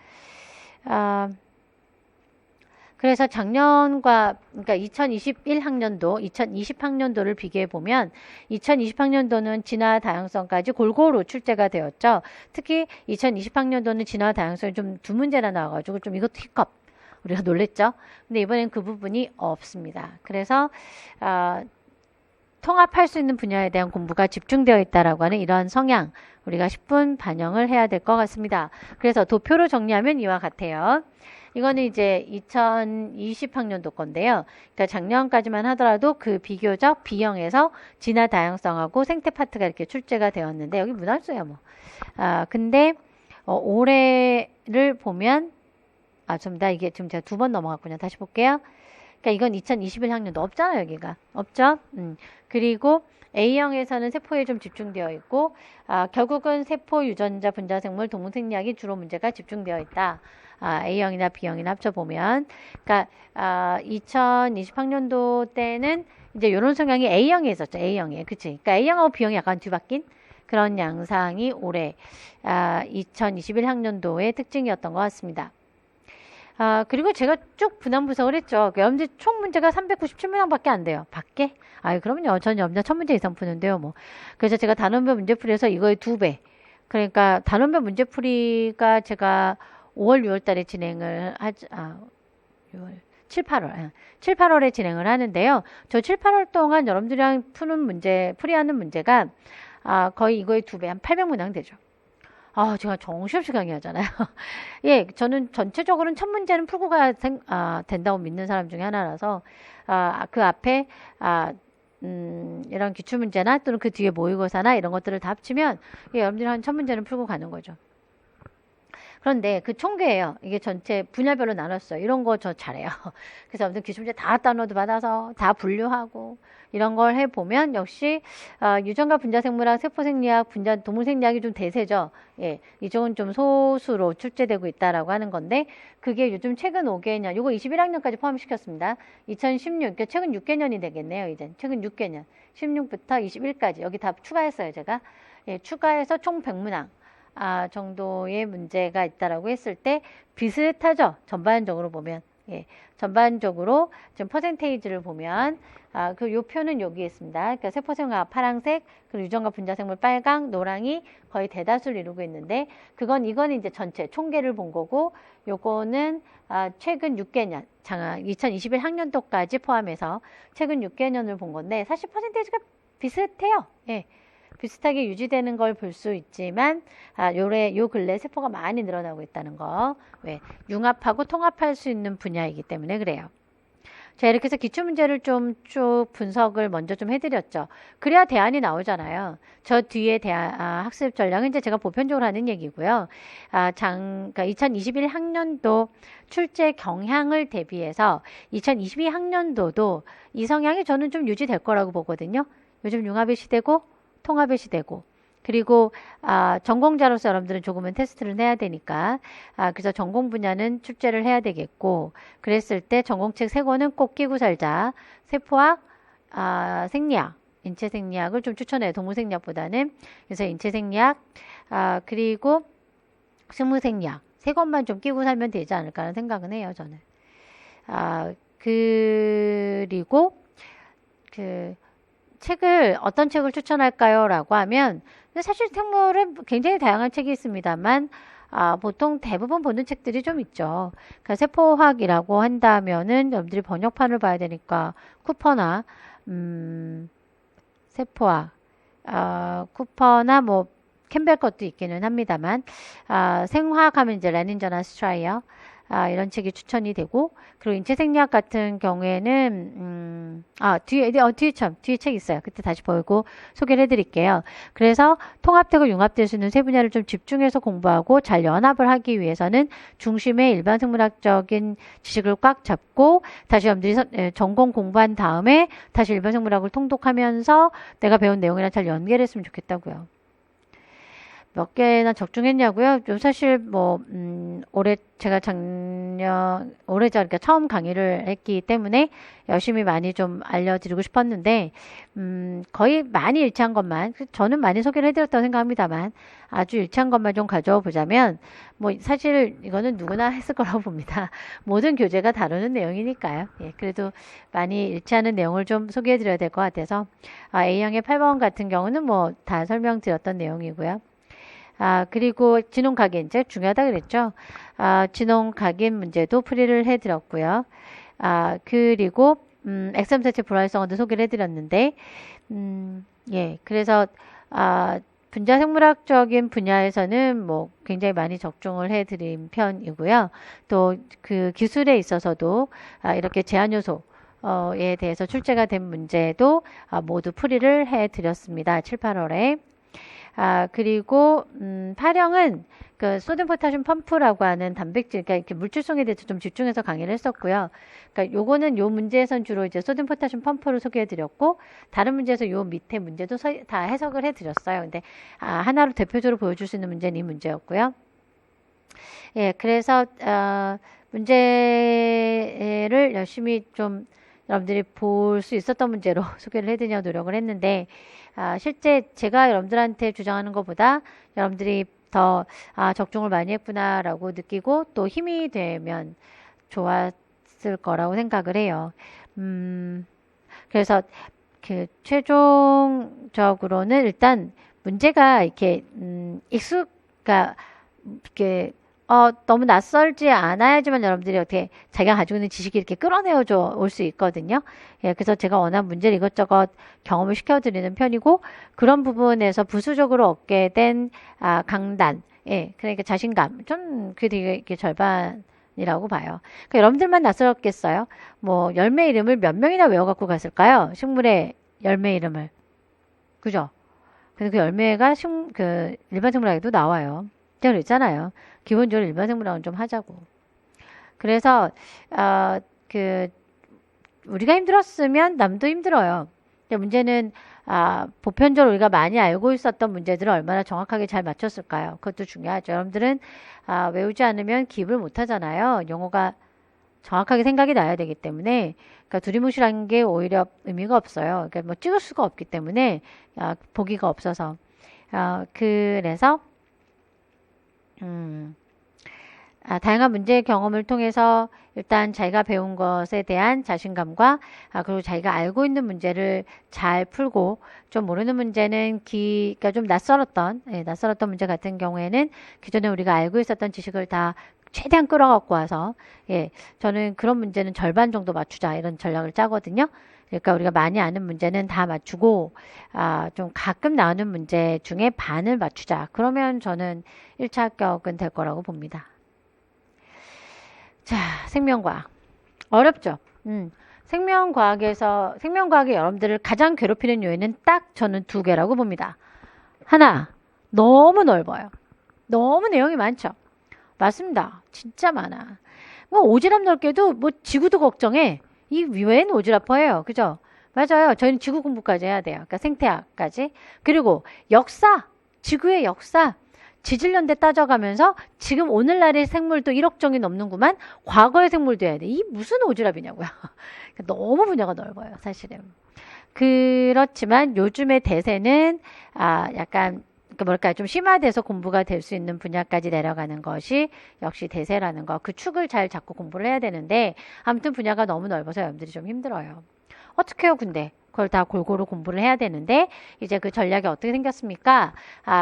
그래서 작년과, 그러니까 2021학년도, 2020학년도를 비교해 보면 2020학년도는 진화 다양성까지 골고루 출제가 되었죠. 특히 2020학년도는 진화 다양성이 좀 2문제나 나와가지고 좀 이것도 힙컵. 우리가 놀랬죠. 근데 이번엔 그 부분이 없습니다. 그래서, 통합할 수 있는 분야에 대한 공부가 집중되어 있다라고 하는 이런 성향 우리가 10분 반영을 해야 될 것 같습니다. 그래서 도표로 정리하면 이와 같아요. 이거는 이제 2020학년도 건데요. 그러니까 작년까지만 하더라도 그 비교적 B형에서 진화 다양성하고 생태 파트가 이렇게 출제가 되었는데 여기 문활수야 뭐. 근데 올해를 보면 이게 지금 제가 2번 넘어갔군요. 다시 볼게요. 그러니까 이건 2021학년도 없잖아요, 여기가. 없죠? 그리고 A형에서는 세포에 좀 집중되어 있고, 결국은 세포, 유전자, 분자생물, 동물생리학이 주로 문제가 집중되어 있다. A형이나 B형이나 합쳐보면. 그러니까, 2020학년도 때는 이제 이런 성향이 A형에 있었죠, A형에. 그치? 그러니까 A형하고 B형이 약간 뒤바뀐 그런 양상이 올해, 2021학년도의 특징이었던 것 같습니다. 그리고 제가 쭉 분할 분석을 했죠. 여러분들 총 문제가 397문항 밖에 안 돼요. 밖에? 그럼요. 전 염자 1000문제 이상 푸는데요, 뭐. 그래서 제가 단원별 문제풀이에서 이거의 2배. 그러니까 단원별 문제풀이가 제가 5월, 6월 달에 진행을 7, 8월. 7, 8월에 진행을 하는데요. 저 7, 8월 동안 여러분들이랑 풀이하는 문제가, 거의 이거의 2배, 한 800문항 되죠. 제가 정신없이 강의하잖아요. 예, 저는 전체적으로는 1000문제는 풀고 가야 된다고 믿는 사람 중에 하나라서, 그 앞에, 이런 기출문제나 또는 그 뒤에 모의고사나 이런 것들을 다 합치면, 여러분들이 한 1000문제는 풀고 가는 거죠. 그런데 그 총계예요. 이게 전체 분야별로 나눴어요. 이런 거 저 잘해요. 그래서 아무튼 기출문제 다 다운로드 받아서 다 분류하고 이런 걸 해보면 역시 유전과 분자생물학, 세포생리학, 동물생리학이 좀 대세죠. 예, 이쪽은 좀 소수로 출제되고 있다라고 하는 건데 그게 요즘 최근 5개년, 요거 21학년까지 포함시켰습니다. 2016, 그러니까 최근 6개년이 되겠네요. 이제 최근 6개년, 16부터 21까지 여기 다 추가했어요. 제가 추가해서 총 100문항. 정도의 문제가 있다라고 했을 때 비슷하죠. 전반적으로 보면. 전반적으로 지금 퍼센테이지를 보면 요 표는 여기 있습니다. 그러니까 세포생학 파란색, 그리고 유전과 분자생물 빨강, 노랑이 거의 대다수를 이루고 있는데 이건 이제 전체 총계를 본 거고 요거는 최근 6개년 2021학년도까지 포함해서 최근 6개년을 본 건데 사실 퍼센테이지가 비슷해요. 비슷하게 유지되는 걸 볼 수 있지만 요 근래 세포가 많이 늘어나고 있다는 거. 왜? 융합하고 통합할 수 있는 분야이기 때문에 그래요. 자, 이렇게 해서 기출문제를 좀 쭉 분석을 먼저 좀 해드렸죠. 그래야 대안이 나오잖아요. 저 뒤에 학습 전략은 이제 제가 보편적으로 하는 얘기고요. 그러니까 2021학년도 출제 경향을 대비해서 2022학년도도 이 성향이 저는 좀 유지될 거라고 보거든요. 요즘 융합의 시대고 통합의 시대고 그리고 전공자로서 여러분들은 조금은 테스트를 해야 되니까 그래서 전공 분야는 출제를 해야 되겠고 그랬을 때 전공책 3권은 꼭 끼고 살자. 세포학, 생리학, 인체생리학을 좀 추천해요. 동물생리학보다는. 그래서 인체생리학 그리고 식물생리학 3권만 좀 끼고 살면 되지 않을까 하는 생각은 해요. 저는. 그리고 어떤 책을 추천할까요? 라고 하면 사실 생물은 굉장히 다양한 책이 있습니다만 보통 대부분 보는 책들이 좀 있죠. 그러니까 세포학이라고 한다면은 여러분들이 번역판을 봐야 되니까 쿠퍼나 세포학, 쿠퍼나 뭐 캠벨 것도 있기는 합니다만, 생화학하면 이제 레닌저나 스트라이어, 이런 책이 추천이 되고, 그리고 인체생리학 같은 경우에는, 뒤에 책 있어요. 그때 다시 보고 소개를 해드릴게요. 그래서 통합되고 융합될 수 있는 세 분야를 좀 집중해서 공부하고 잘 연합을 하기 위해서는 중심에 일반 생물학적인 지식을 꽉 잡고, 다시 여러분들이 전공 공부한 다음에 다시 일반 생물학을 통독하면서 내가 배운 내용이랑 잘 연결했으면 좋겠다고요. 몇 개나 적중했냐고요? 사실 뭐 올해 제가 오래전 그러니까 처음 강의를 했기 때문에 열심히 많이 좀 알려드리고 싶었는데 거의 많이 일치한 것만 저는 많이 소개를 해드렸다고 생각합니다만 아주 일치한 것만 좀 가져와 보자면 뭐 사실 이거는 누구나 했을 거라고 봅니다. 모든 교재가 다루는 내용이니까요. 예, 그래도 많이 일치하는 내용을 좀 소개해드려야 될 것 같아서 A형의 8번 같은 경우는 뭐 다 설명드렸던 내용이고요. 그리고 진홍각인, 제가 중요하다 그랬죠. 진홍각인 문제도 풀이를 해드렸고요. 그리고, 엑섬세체 불활성화도 소개를 해드렸는데, 예, 그래서, 분자생물학적인 분야에서는 뭐 굉장히 많이 적중을 해드린 편이고요. 또 그 기술에 있어서도, 이렇게 제한요소, 에 대해서 출제가 된 문제도 모두 풀이를 해드렸습니다. 7, 8월에. 그리고, 파령은 그 소듐 포타슘 펌프라고 하는 단백질, 그러니까 이렇게 물질성에 대해서 좀 집중해서 강의를 했었고요. 그러니까 요거는 요 문제에선 주로 이제 소듐 포타슘 펌프를 소개해 드렸고, 다른 문제에서 요 밑에 문제도 다 해석을 해 드렸어요. 근데, 하나로 대표적으로 보여줄 수 있는 문제는 이 문제였고요. 예, 그래서, 문제를 열심히 좀 여러분들이 볼 수 있었던 문제로 소개를 해드리려고 노력을 했는데, 실제 제가 여러분들한테 주장하는 것보다 여러분들이 더 적중을 많이 했구나라고 느끼고 또 힘이 되면 좋았을 거라고 생각을 해요. 그래서 그 최종적으로는 일단 문제가 이렇게 그러니까 이렇게 너무 낯설지 않아야지만 여러분들이 어떻게 자기가 가지고 있는 지식이 이렇게 끌어내어줘 올 수 있거든요. 예, 그래서 제가 워낙 문제를 이것저것 경험을 시켜드리는 편이고, 그런 부분에서 부수적으로 얻게 된, 강단, 예, 그러니까 자신감, 좀, 그게 되게 이렇게 절반이라고 봐요. 그러니까 여러분들만 낯설었겠어요? 뭐, 열매 이름을 몇 명이나 외워갖고 갔을까요? 식물의 열매 이름을. 그죠? 근데 그 열매가 일반 생물학에도 나와요. 제가 그랬잖아요. 기본적으로 일반 생물학은 좀 하자고. 그래서 우리가 힘들었으면 남도 힘들어요. 근데 문제는 보편적으로 우리가 많이 알고 있었던 문제들을 얼마나 정확하게 잘 맞췄을까요? 그것도 중요하죠. 여러분들은 외우지 않으면 기입을 못 하잖아요. 용어가 정확하게 생각이 나야 되기 때문에 그러니까 두리뭉실한 게 오히려 의미가 없어요. 그러니까 뭐 찍을 수가 없기 때문에 보기가 없어서 그래서 다양한 문제 경험을 통해서 일단 자기가 배운 것에 대한 자신감과 그리고 자기가 알고 있는 문제를 잘 풀고 좀 모르는 문제는 그러니까 좀 낯설었던 문제 같은 경우에는 기존에 우리가 알고 있었던 지식을 다 최대한 끌어갖고 와서 저는 그런 문제는 절반 정도 맞추자 이런 전략을 짜거든요. 그러니까 우리가 많이 아는 문제는 다 맞추고 좀 가끔 나오는 문제 중에 반을 맞추자. 그러면 저는 1차 합격은 될 거라고 봅니다. 자, 생명과학. 어렵죠? 생명과학에 여러분들을 가장 괴롭히는 요인은 딱 저는 두 개라고 봅니다. 하나, 너무 넓어요. 너무 내용이 많죠? 맞습니다. 진짜 많아. 뭐 오지랖 넓게도 뭐 지구도 걱정해. 이 웬 오지랖퍼예요. 그죠? 맞아요. 저희는 지구 공부까지 해야 돼요. 그러니까 생태학까지. 그리고 역사, 지구의 역사. 지질연대 따져가면서 지금 오늘날의 생물도 1억 종이 넘는구만. 과거의 생물도 해야 돼. 이 무슨 오지랖이냐고요. 너무 분야가 넓어요. 사실은. 그렇지만 요즘의 대세는 약간 뭐랄까 좀 심화돼서 공부가 될 수 있는 분야까지 내려가는 것이 역시 대세라는 거. 그 축을 잘 잡고 공부를 해야 되는데 아무튼 분야가 너무 넓어서 여러분들이 좀 힘들어요. 어떻게 해요 근데? 그걸 다 골고루 공부를 해야 되는데 이제 그 전략이 어떻게 생겼습니까?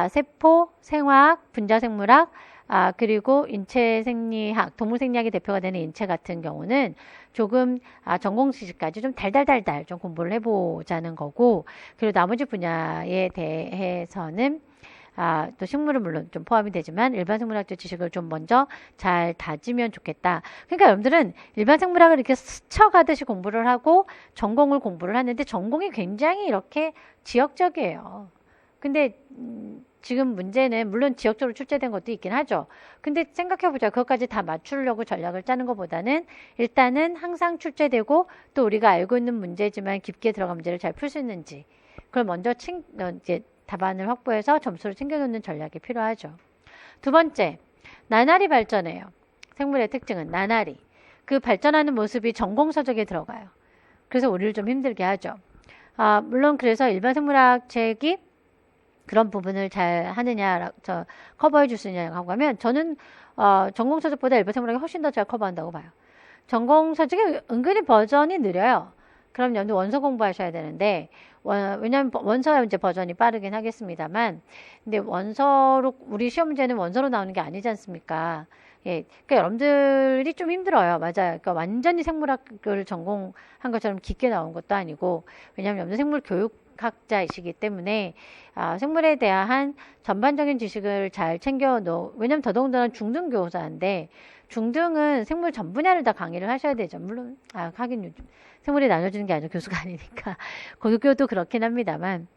세포, 생화학, 분자생물학, 그리고 인체 생리학, 동물 생리학의 대표가 되는 인체 같은 경우는 조금 전공 지식까지 좀 달달달달 좀 공부를 해보자는 거고, 그리고 나머지 분야에 대해서는 또 식물은 물론 좀 포함이 되지만 일반 생물학적 지식을 좀 먼저 잘 다지면 좋겠다. 그러니까 여러분들은 일반 생물학을 이렇게 스쳐가듯이 공부를 하고 전공을 공부를 하는데 전공이 굉장히 이렇게 지역적이에요. 근데 지금 문제는 물론 지역적으로 출제된 것도 있긴 하죠. 근데 생각해보자. 그것까지 다 맞추려고 전략을 짜는 것보다는 일단은 항상 출제되고 또 우리가 알고 있는 문제지만 깊게 들어간 문제를 잘 풀 수 있는지 그걸 먼저 이제 답안을 확보해서 점수를 챙겨놓는 전략이 필요하죠. 두 번째, 나날이 발전해요. 생물의 특징은 나날이. 그 발전하는 모습이 전공서적에 들어가요. 그래서 우리를 좀 힘들게 하죠. 물론 그래서 일반 생물학 책이 그런 부분을 잘 하느냐, 커버해 줄 수 있냐고 하면 저는 전공서적보다 일반 생물학이 훨씬 더 잘 커버한다고 봐요. 전공서적이 은근히 버전이 느려요. 그럼 원서 공부하셔야 되는데 왜냐하면 원서야 이제 버전이 빠르긴 하겠습니다만, 근데 원서로 우리 시험 문제는 원서로 나오는 게 아니지 않습니까? 예, 그러니까 여러분들이 좀 힘들어요. 맞아요. 그러니까 완전히 생물학을 전공한 것처럼 깊게 나온 것도 아니고, 왜냐하면 여러분들 생물 교육학자이시기 때문에 생물에 대한 전반적인 지식을 잘 왜냐하면 더더군다나 중등교사인데 중등은 생물 전 분야를 다 강의를 하셔야 되죠. 물론 하긴 요즘 생물이 나눠주는 게 아니라 교수가 아니니까 고등교도 그렇긴 합니다만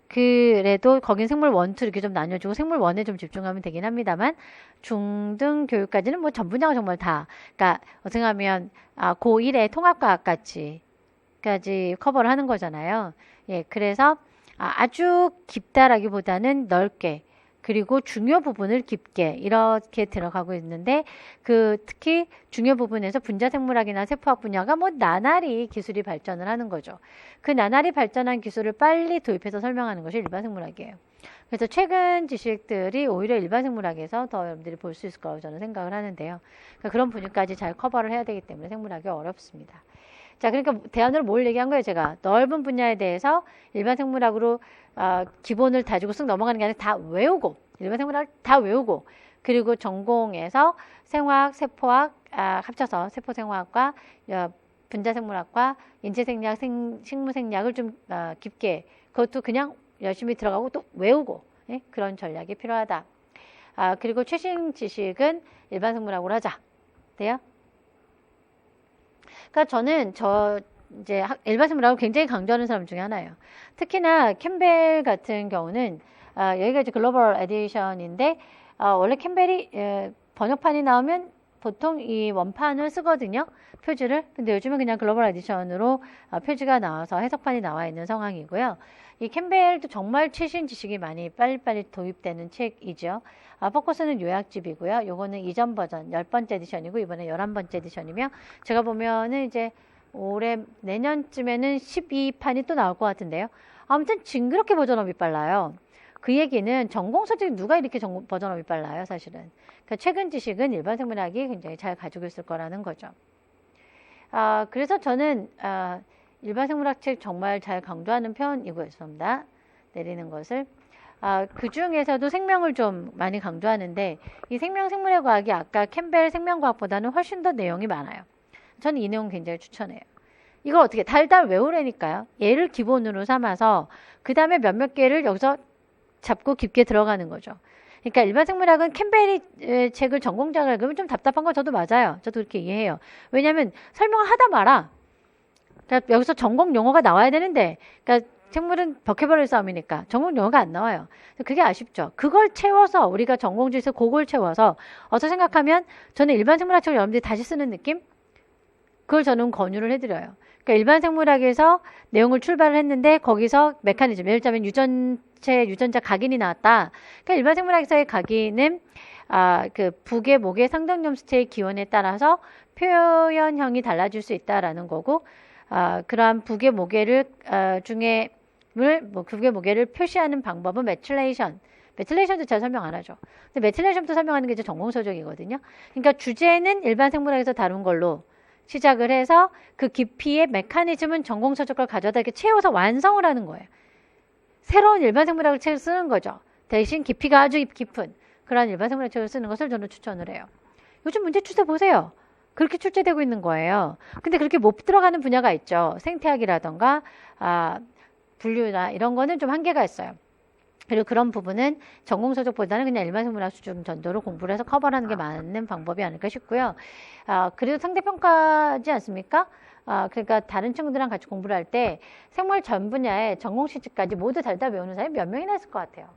그래도 거긴 생물 1, 2 이렇게 좀 나눠주고 생물 1에 좀 집중하면 되긴 합니다만 중등 교육까지는 뭐 전 분야가 정말 다, 그러니까 어떻게 하면 고1의 통합과학 까지 커버를 하는 거잖아요. 예, 그래서 아주 깊다라기보다는 넓게, 그리고 중요 부분을 깊게 이렇게 들어가고 있는데 특히 중요 부분에서 분자생물학이나 세포학 분야가 뭐 나날이 기술이 발전을 하는 거죠. 그 나날이 발전한 기술을 빨리 도입해서 설명하는 것이 일반 생물학이에요. 그래서 최근 지식들이 오히려 일반 생물학에서 더 여러분들이 볼 수 있을 거라고 저는 생각을 하는데요. 그러니까 그런 분야까지 잘 커버를 해야 되기 때문에 생물학이 어렵습니다. 자, 그러니까 대안으로 뭘 얘기한 거예요, 제가. 넓은 분야에 대해서 일반 생물학으로 기본을 다지고 쓱 넘어가는 게 아니라 다 외우고, 일반 생물학을 다 외우고, 그리고 전공에서 생화학, 세포학 합쳐서 세포생화학과 분자생물학과 인체생리학, 식물생리학을 좀 깊게, 그것도 그냥 열심히 들어가고 또 외우고, 예? 그런 전략이 필요하다. 그리고 최신 지식은 일반 생물학으로 하자. 돼요? 그러니까 저는 이제 일반 생물학을 굉장히 강조하는 사람 중에 하나예요. 특히나 캠벨 같은 경우는 여기가 이제 글로벌 에디션인데 원래 캠벨이 번역판이 나오면 보통 이 원판을 쓰거든요. 표지를. 근데 요즘은 그냥 글로벌 에디션으로 표지가 나와서 해석판이 나와 있는 상황이고요. 이 캠벨도 정말 최신 지식이 많이 빨리빨리 도입되는 책이죠. 포커스는 요약집이고요. 요거는 이전 버전 10번째 에디션이고 이번에 11번째 에디션이며 제가 보면은 이제 내년쯤에는 12판이 또 나올 것 같은데요. 아무튼 징그럽게 버전업이 빨라요. 그 얘기는 전공서적이 누가 이렇게 버전업이 빨라요, 사실은. 그러니까 최근 지식은 일반 생물학이 굉장히 잘 가지고 있을 거라는 거죠. 그래서 저는 일반 생물학 책 정말 잘 강조하는 편이고요. 죄송합니다. 내리는 것을. 그 중에서도 생명을 좀 많이 강조하는데 이 생명의 과학이 아까 캠벨 생명과학보다는 훨씬 더 내용이 많아요. 저는 이 내용 굉장히 추천해요. 이걸 어떻게 달달 외우라니까요. 얘를 기본으로 삼아서 그 다음에 몇몇 개를 여기서 잡고 깊게 들어가는 거죠. 그러니까 일반 생물학은 캠벨이 책을 전공자가 읽으면 좀 답답한 거 저도 맞아요. 저도 그렇게 이해해요. 왜냐하면 설명을 하다 말아. 그러니까 여기서 전공 용어가 나와야 되는데, 그러니까 생물은 버켓벌의 싸움이니까 전공 용어가 안 나와요. 그게 아쉽죠. 그걸 채워서 우리가 전공지에서 그걸 채워서 어서 생각하면 저는 일반 생물학책을 여러분들이 다시 쓰는 느낌? 그걸 저는 권유를 해드려요. 그러니까 일반 생물학에서 내용을 출발을 했는데 거기서 메커니즘, 예를 들자면 유전자 각인이 나왔다. 그러니까 일반 생물학에서의 각인은 그 북의 목의 상당염수체의 기원에 따라서 표현형이 달라질 수 있다라는 거고, 그러한 북의 모계를 북의 모계를 표시하는 방법은 메틸레이션도 잘 설명 안 하죠. 근데 메틸레이션도 설명하는 게 이제 전공서적이거든요. 그러니까 주제는 일반 생물학에서 다룬 걸로 시작을 해서 그 깊이의 메커니즘은 전공서적 걸 가져다 이렇게 채워서 완성을 하는 거예요. 새로운 일반 생물학을 쓰는 거죠. 대신 깊이가 아주 깊은 그런 일반 생물학책을 쓰는 것을 저는 추천을 해요. 요즘 문제 출제 보세요. 그렇게 출제되고 있는 거예요. 근데 그렇게 못 들어가는 분야가 있죠. 생태학이라던가 분류나 이런 거는 좀 한계가 있어요. 그리고 그런 부분은 전공서적보다는 그냥 일반 생물학 수준 정도로 공부를 해서 커버하는 게 맞는 방법이 아닐까 싶고요. 그래도 상대평가지 않습니까? 그러니까 다른 친구들이랑 같이 공부를 할 때 생물 전 분야의 전공 실질까지 모두 달달 외우는 사람이 몇 명이나 있을 것 같아요.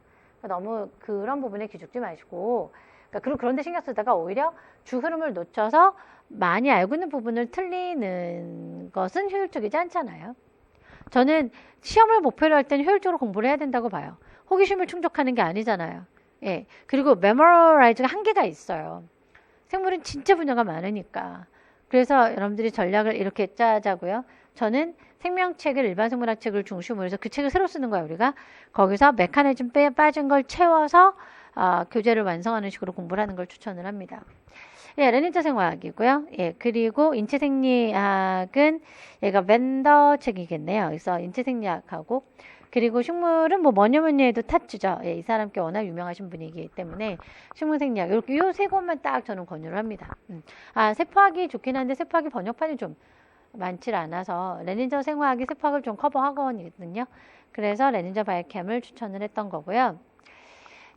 그러니까 너무 그런 부분에 기죽지 마시고, 그러니까 그런데 신경 쓰다가 오히려 주 흐름을 놓쳐서 많이 알고 있는 부분을 틀리는 것은 효율적이지 않잖아요. 저는 시험을 목표로 할 때는 효율적으로 공부를 해야 된다고 봐요. 호기심을 충족하는 게 아니잖아요. 예. 그리고 메모라이즈가 한계가 있어요. 생물은 진짜 분야가 많으니까. 그래서 여러분들이 전략을 이렇게 짜자고요. 저는 생명책을 일반 생물학 책을 중심으로 해서 그 책을 새로 쓰는 거예요. 우리가 거기서 메커니즘 빠진 걸 채워서 교재를 완성하는 식으로 공부를 하는 걸 추천을 합니다. 예, 레닌자 생화학이고요. 예, 그리고 인체생리학은 얘가 벤더 책이겠네요. 그래서 인체생리학하고 그리고 식물은 뭐냐면 해도 타츠죠. 예, 이 사람께 워낙 유명하신 분이기 때문에 식물생리학 이렇게 요 세 권만 딱 저는 권유를 합니다. 세포학이 좋긴 한데 세포학이 번역판이 좀 많지 않아서 레닌저 생화학이 세포학을 좀 커버하거든요. 그래서 레닌저 바이오캠을 추천을 했던 거고요.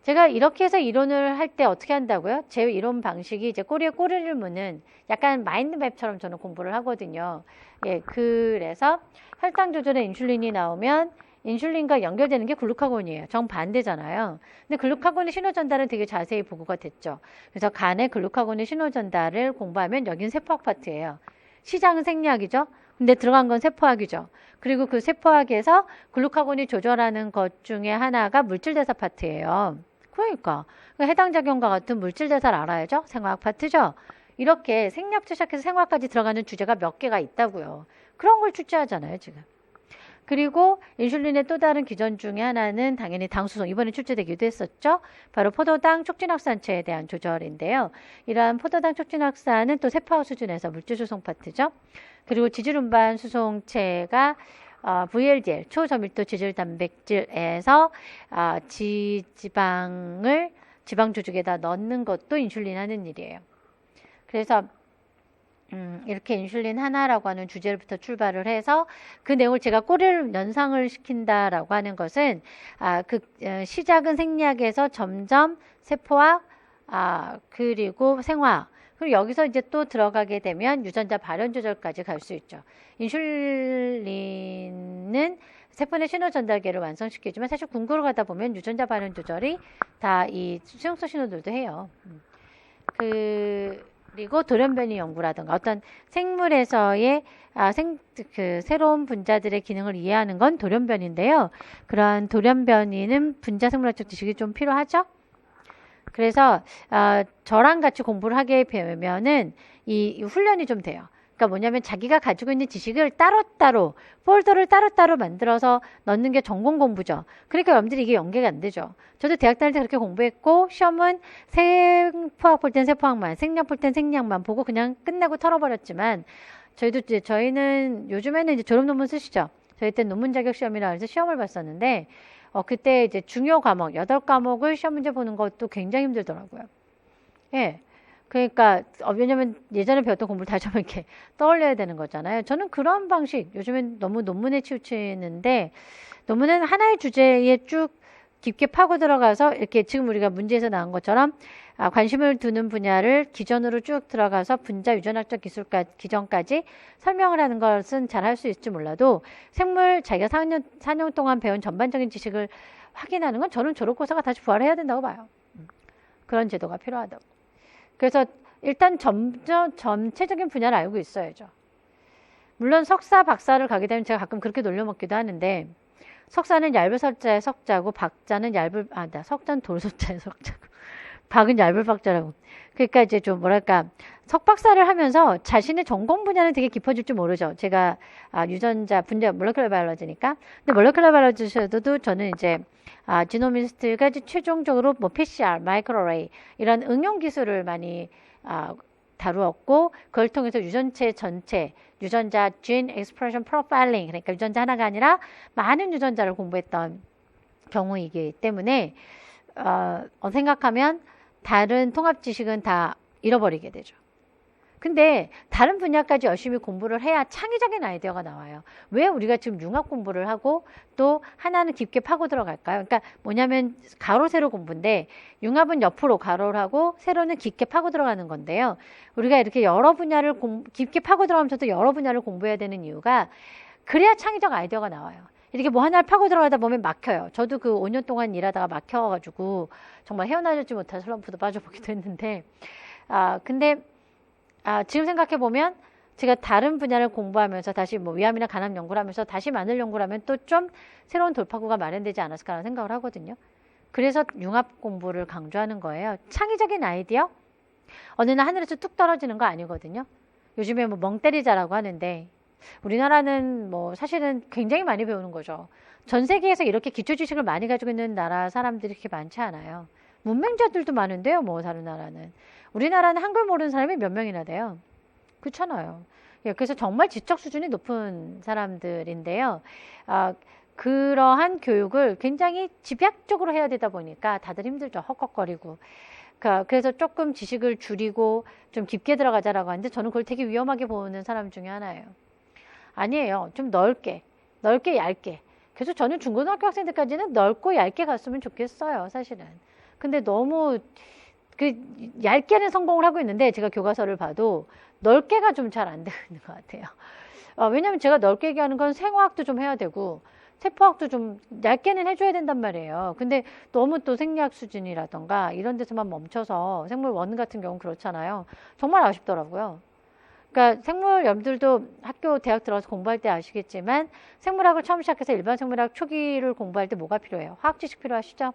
제가 이렇게 해서 이론을 할 때 어떻게 한다고요? 제 이론 방식이 이제 꼬리에 꼬리를 무는 약간 마인드맵처럼 저는 공부를 하거든요. 예, 그래서 혈당 조절에 인슐린이 나오면 인슐린과 연결되는 게 글루카곤이에요. 정반대잖아요. 근데 글루카곤의 신호 전달은 되게 자세히 보고가 됐죠. 그래서 간의 글루카곤의 신호 전달을 공부하면 여긴 세포학 파트예요. 시장은 생리학이죠. 근데 들어간 건 세포학이죠. 그리고 그 세포학에서 글루카곤이 조절하는 것 중에 하나가 물질대사 파트예요. 그러니까 해당 작용과 같은 물질대사를 알아야죠. 생화학 파트죠. 이렇게 생리학부터 시작해서 생화학까지 들어가는 주제가 몇 개가 있다고요. 그런 걸 출제하잖아요, 지금. 그리고 인슐린의 또 다른 기전 중에 하나는 당연히 당수성, 이번에 출제되기도 했었죠. 바로 포도당 촉진확산체에 대한 조절인데요. 이러한 포도당 촉진확산은 또 세포학 수준에서 물질수송 파트죠. 그리고 지질운반 수송체가 VLDL, 초저밀도 지질단백질에서 지방을 지방 조직에다 넣는 것도 인슐린 하는 일이에요. 그래서 이렇게 인슐린 하나라고 하는 주제부터 출발을 해서 그 내용을 제가 꼬리를 연상을 시킨다라고 하는 것은 시작은 생리학에서 점점 세포학 그리고 생화학 그리고 여기서 이제 또 들어가게 되면 유전자 발현 조절까지 갈 수 있죠. 인슐린은 세포의 신호 전달계를 완성시키지만 사실 궁극으로 가다 보면 유전자 발현 조절이 다 이 수용소 신호들도 해요. 그리고 돌연변이 연구라든가 어떤 생물에서의 새로운 분자들의 기능을 이해하는 건 돌연변인데요. 그러한 돌연변이는 분자 생물학적 지식이 좀 필요하죠. 그래서 저랑 같이 공부를 하게 되면은 이 훈련이 좀 돼요. 그러니까 뭐냐면 자기가 가지고 있는 지식을 따로따로 폴더를 따로따로 만들어서 넣는 게 전공 공부죠. 그러니까 여러분들이 이게 연계가 안 되죠. 저도 대학 다닐 때 그렇게 공부했고 시험은 세포학 볼 땐 세포학만, 생리학 볼 땐 생리학만 보고 그냥 끝내고 털어버렸지만 저희는 요즘에는 이제 졸업 논문 쓰시죠. 저희 때 논문 자격 시험이라 해서 시험을 봤었는데 그때 이제 중요 과목 8과목을 시험 문제 보는 것도 굉장히 힘들더라고요. 예. 그러니까 왜냐면 예전에 배웠던 공부를 다시 한번 이렇게 떠올려야 되는 거잖아요. 저는 그런 방식 요즘엔 너무 논문에 치우치는데 논문은 하나의 주제에 쭉 깊게 파고 들어가서 이렇게 지금 우리가 문제에서 나온 것처럼 관심을 두는 분야를 기전으로 쭉 들어가서 분자 유전학적 기전까지 설명을 하는 것은 잘 할 수 있을지 몰라도 생물 자기가 4년 동안 배운 전반적인 지식을 확인하는 건 저는 졸업고사가 다시 부활해야 된다고 봐요. 그런 제도가 필요하다고. 그래서 일단 전체적인 분야를 알고 있어야죠. 물론 석사, 박사를 가게 되면 제가 가끔 그렇게 놀려먹기도 하는데 석사는 얇은 석자의 석자고 박자는 석자는 돌석자의 석자고 박은 얇은 박자라고. 그러니까 이제 좀 뭐랄까 석박사를 하면서 자신의 전공 분야는 되게 깊어질 줄 모르죠. 제가 유전자 분자 몰레큘러 바이올로지니까. 근데 몰레큘러 바이올로지에서도 저는 이제 지노미스트가 최종적으로 뭐 PCR, 마이크로레이 이런 응용 기술을 많이 다루었고 그걸 통해서 유전체 전체 유전자 gene expression profiling 그러니까 유전자 하나가 아니라 많은 유전자를 공부했던 경우이기 때문에 생각하면 다른 통합 지식은 다 잃어버리게 되죠. 근데 다른 분야까지 열심히 공부를 해야 창의적인 아이디어가 나와요. 왜 우리가 지금 융합 공부를 하고 또 하나는 깊게 파고 들어갈까요? 그러니까 뭐냐면 가로 세로 공부인데 융합은 옆으로 가로를 하고 세로는 깊게 파고 들어가는 건데요. 우리가 이렇게 여러 분야를 깊게 파고 들어가면서도 여러 분야를 공부해야 되는 이유가 그래야 창의적 아이디어가 나와요. 이렇게 뭐 하나를 파고 들어가다 보면 막혀요. 저도 그 5년 동안 일하다가 막혀가지고 정말 헤어나지 못할 슬럼프도 빠져보기도 했는데 근데 지금 생각해보면 제가 다른 분야를 공부하면서 다시 뭐 위암이나 간암 연구를 하면서 다시 마늘 연구를 하면 또 좀 새로운 돌파구가 마련되지 않았을까라는 생각을 하거든요. 그래서 융합 공부를 강조하는 거예요. 창의적인 아이디어? 어느 날 하늘에서 뚝 떨어지는 거 아니거든요. 요즘에 뭐 멍때리자라고 하는데 우리나라는 뭐 사실은 굉장히 많이 배우는 거죠. 전 세계에서 이렇게 기초 지식을 많이 가지고 있는 나라 사람들이 그렇게 많지 않아요. 문맹자들도 많은데요, 뭐 다른 나라는. 우리나라는 한글 모르는 사람이 몇 명이나 돼요. 그렇잖아요. 예, 그래서 정말 지적 수준이 높은 사람들인데요. 그러한 교육을 굉장히 집약적으로 해야 되다 보니까 다들 힘들죠. 헉헉거리고. 그래서 조금 지식을 줄이고 좀 깊게 들어가자라고 하는데 저는 그걸 되게 위험하게 보는 사람 중에 하나예요. 아니에요. 좀 넓게, 얇게. 그래서 저는 중고등학교 학생들까지는 넓고 얇게 갔으면 좋겠어요, 사실은. 근데 너무 얇게는 성공을 하고 있는데 제가 교과서를 봐도 넓게가 좀 잘 안 되는 것 같아요. 왜냐하면 제가 넓게 얘기하는 건 생화학도 좀 해야 되고 세포학도 좀 얇게는 해줘야 된단 말이에요. 근데 너무 또 생리학 수준이라던가 이런 데서만 멈춰서 생물 원 같은 경우는 그렇잖아요. 정말 아쉽더라고요. 그러니까 생물 여러분들도 학교 대학 들어가서 공부할 때 아시겠지만 생물학을 처음 시작해서 일반 생물학 초기를 공부할 때 뭐가 필요해요? 화학 지식 필요하시죠?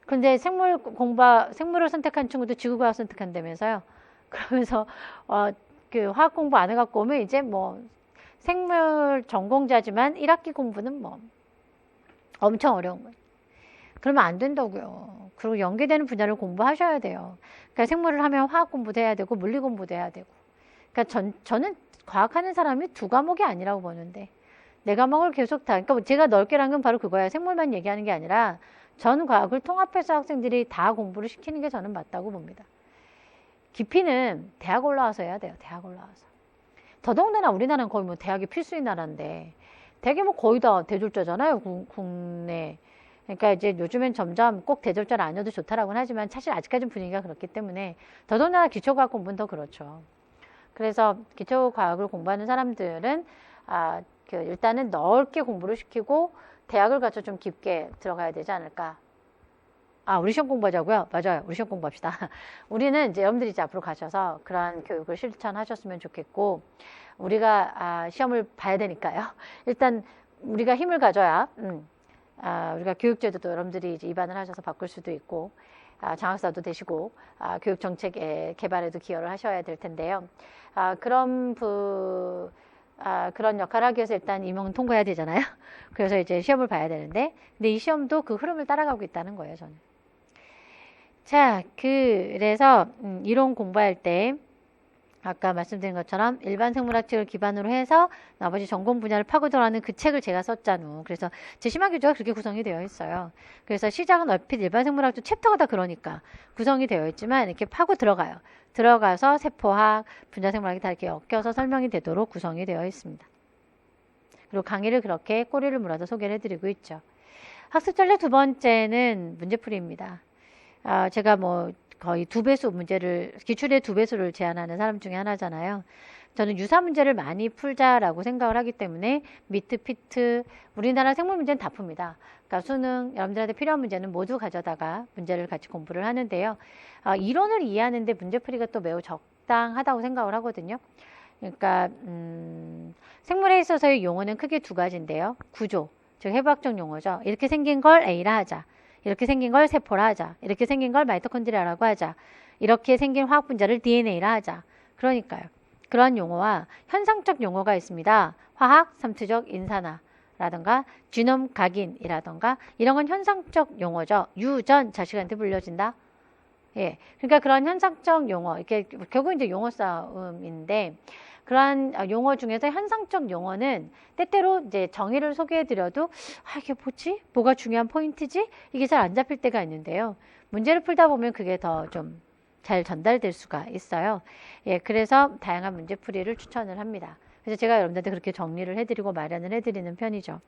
근데 생물을 선택한 친구도 지구과학 선택한다면서요. 그러면서 그 화학 공부 안 해갖고 오면 이제 뭐 생물 전공자지만 1학기 공부는 뭐 엄청 어려운 거예요. 그러면 안 된다고요. 그리고 연계되는 분야를 공부하셔야 돼요. 그러니까 생물을 하면 화학 공부도 해야 되고 물리 공부도 해야 되고. 그러니까 저는 과학하는 사람이 두 과목이 아니라고 보는데 네 과목을 계속 그러니까 제가 넓게란 건 바로 그거예요. 생물만 얘기하는 게 아니라 전 과학을 통합해서 학생들이 다 공부를 시키는 게 저는 맞다고 봅니다. 깊이는 대학 올라와서 해야 돼요. 대학 올라와서. 더더군다나 우리나라는 거의 뭐 대학이 필수인 나라인데 대학이 뭐 거의 다 대졸자잖아요. 국내. 그러니까 이제 요즘엔 점점 꼭 대졸자는 아니어도 좋다라고는 하지만 사실 아직까지는 분위기가 그렇기 때문에 더더군다나 기초과학 공부는 더 그렇죠. 그래서 기초과학을 공부하는 사람들은 일단은 넓게 공부를 시키고 대학을 가서 좀 깊게 들어가야 되지 않을까. 우리 시험 공부하자고요? 맞아요. 우리 시험 공부합시다. 우리는 이제 여러분들이 이제 앞으로 가셔서 그러한 교육을 실천하셨으면 좋겠고, 우리가 시험을 봐야 되니까요. 일단 우리가 힘을 가져야, 우리가 교육제도도 여러분들이 이제 입안을 하셔서 바꿀 수도 있고, 장학사도 되시고, 교육 정책의 개발에도 기여를 하셔야 될 텐데요. 그런 역할을 하기 위해서 일단 임용은 통과해야 되잖아요. 그래서 이제 시험을 봐야 되는데, 근데 이 시험도 그 흐름을 따라가고 있다는 거예요, 저는. 자, 그래서 이론 공부할 때 아까 말씀드린 것처럼 일반 생물학책을 기반으로 해서 나머지 전공 분야를 파고 들어가는 그 책을 제가 썼잖아요. 그래서 제 심화 교재가 그렇게 구성이 되어 있어요. 그래서 시작은 얼핏 일반 생물학도 챕터가 다 그러니까 구성이 되어 있지만 이렇게 파고 들어가요. 들어가서 세포학, 분자생물학이 다 이렇게 엮여서 설명이 되도록 구성이 되어 있습니다. 그리고 강의를 그렇게 꼬리를 물어서 소개를 해드리고 있죠. 학습 전략 두 번째는 문제풀이입니다. 제가 뭐 거의 2배수 문제를, 기출의 2배수를 제안하는 사람 중에 하나잖아요. 저는 유사 문제를 많이 풀자라고 생각을 하기 때문에 미트, 피트, 우리나라 생물 문제는 다 풉니다. 그러니까 수능, 여러분들한테 필요한 문제는 모두 가져다가 문제를 같이 공부를 하는데요. 이론을 이해하는데 문제풀이가 또 매우 적당하다고 생각을 하거든요. 그러니까 생물에 있어서의 용어는 크게 두 가지인데요. 구조, 즉 해부학적 용어죠. 이렇게 생긴 걸 A라 하자. 이렇게 생긴 걸 세포라 하자. 이렇게 생긴 걸 마이토콘드리아라고 하자. 이렇게 생긴 화학 분자를 DNA라 하자. 그러니까요. 그런 용어와 현상적 용어가 있습니다. 화학, 삼투적, 인산화라든가 지놈 각인이라든가 이런 건 현상적 용어죠. 유전 자식한테 불려진다. 예. 그러니까 그런 현상적 용어, 이렇게 결국 이제 용어 싸움인데 그러한 용어 중에서 현상적 용어는 때때로 이제 정의를 소개해드려도 이게 뭐지? 뭐가 중요한 포인트지? 이게 잘 안 잡힐 때가 있는데요. 문제를 풀다 보면 그게 더 좀 잘 전달될 수가 있어요. 예, 그래서 다양한 문제풀이를 추천을 합니다. 그래서 제가 여러분들한테 그렇게 정리를 해드리고 마련을 해드리는 편이죠.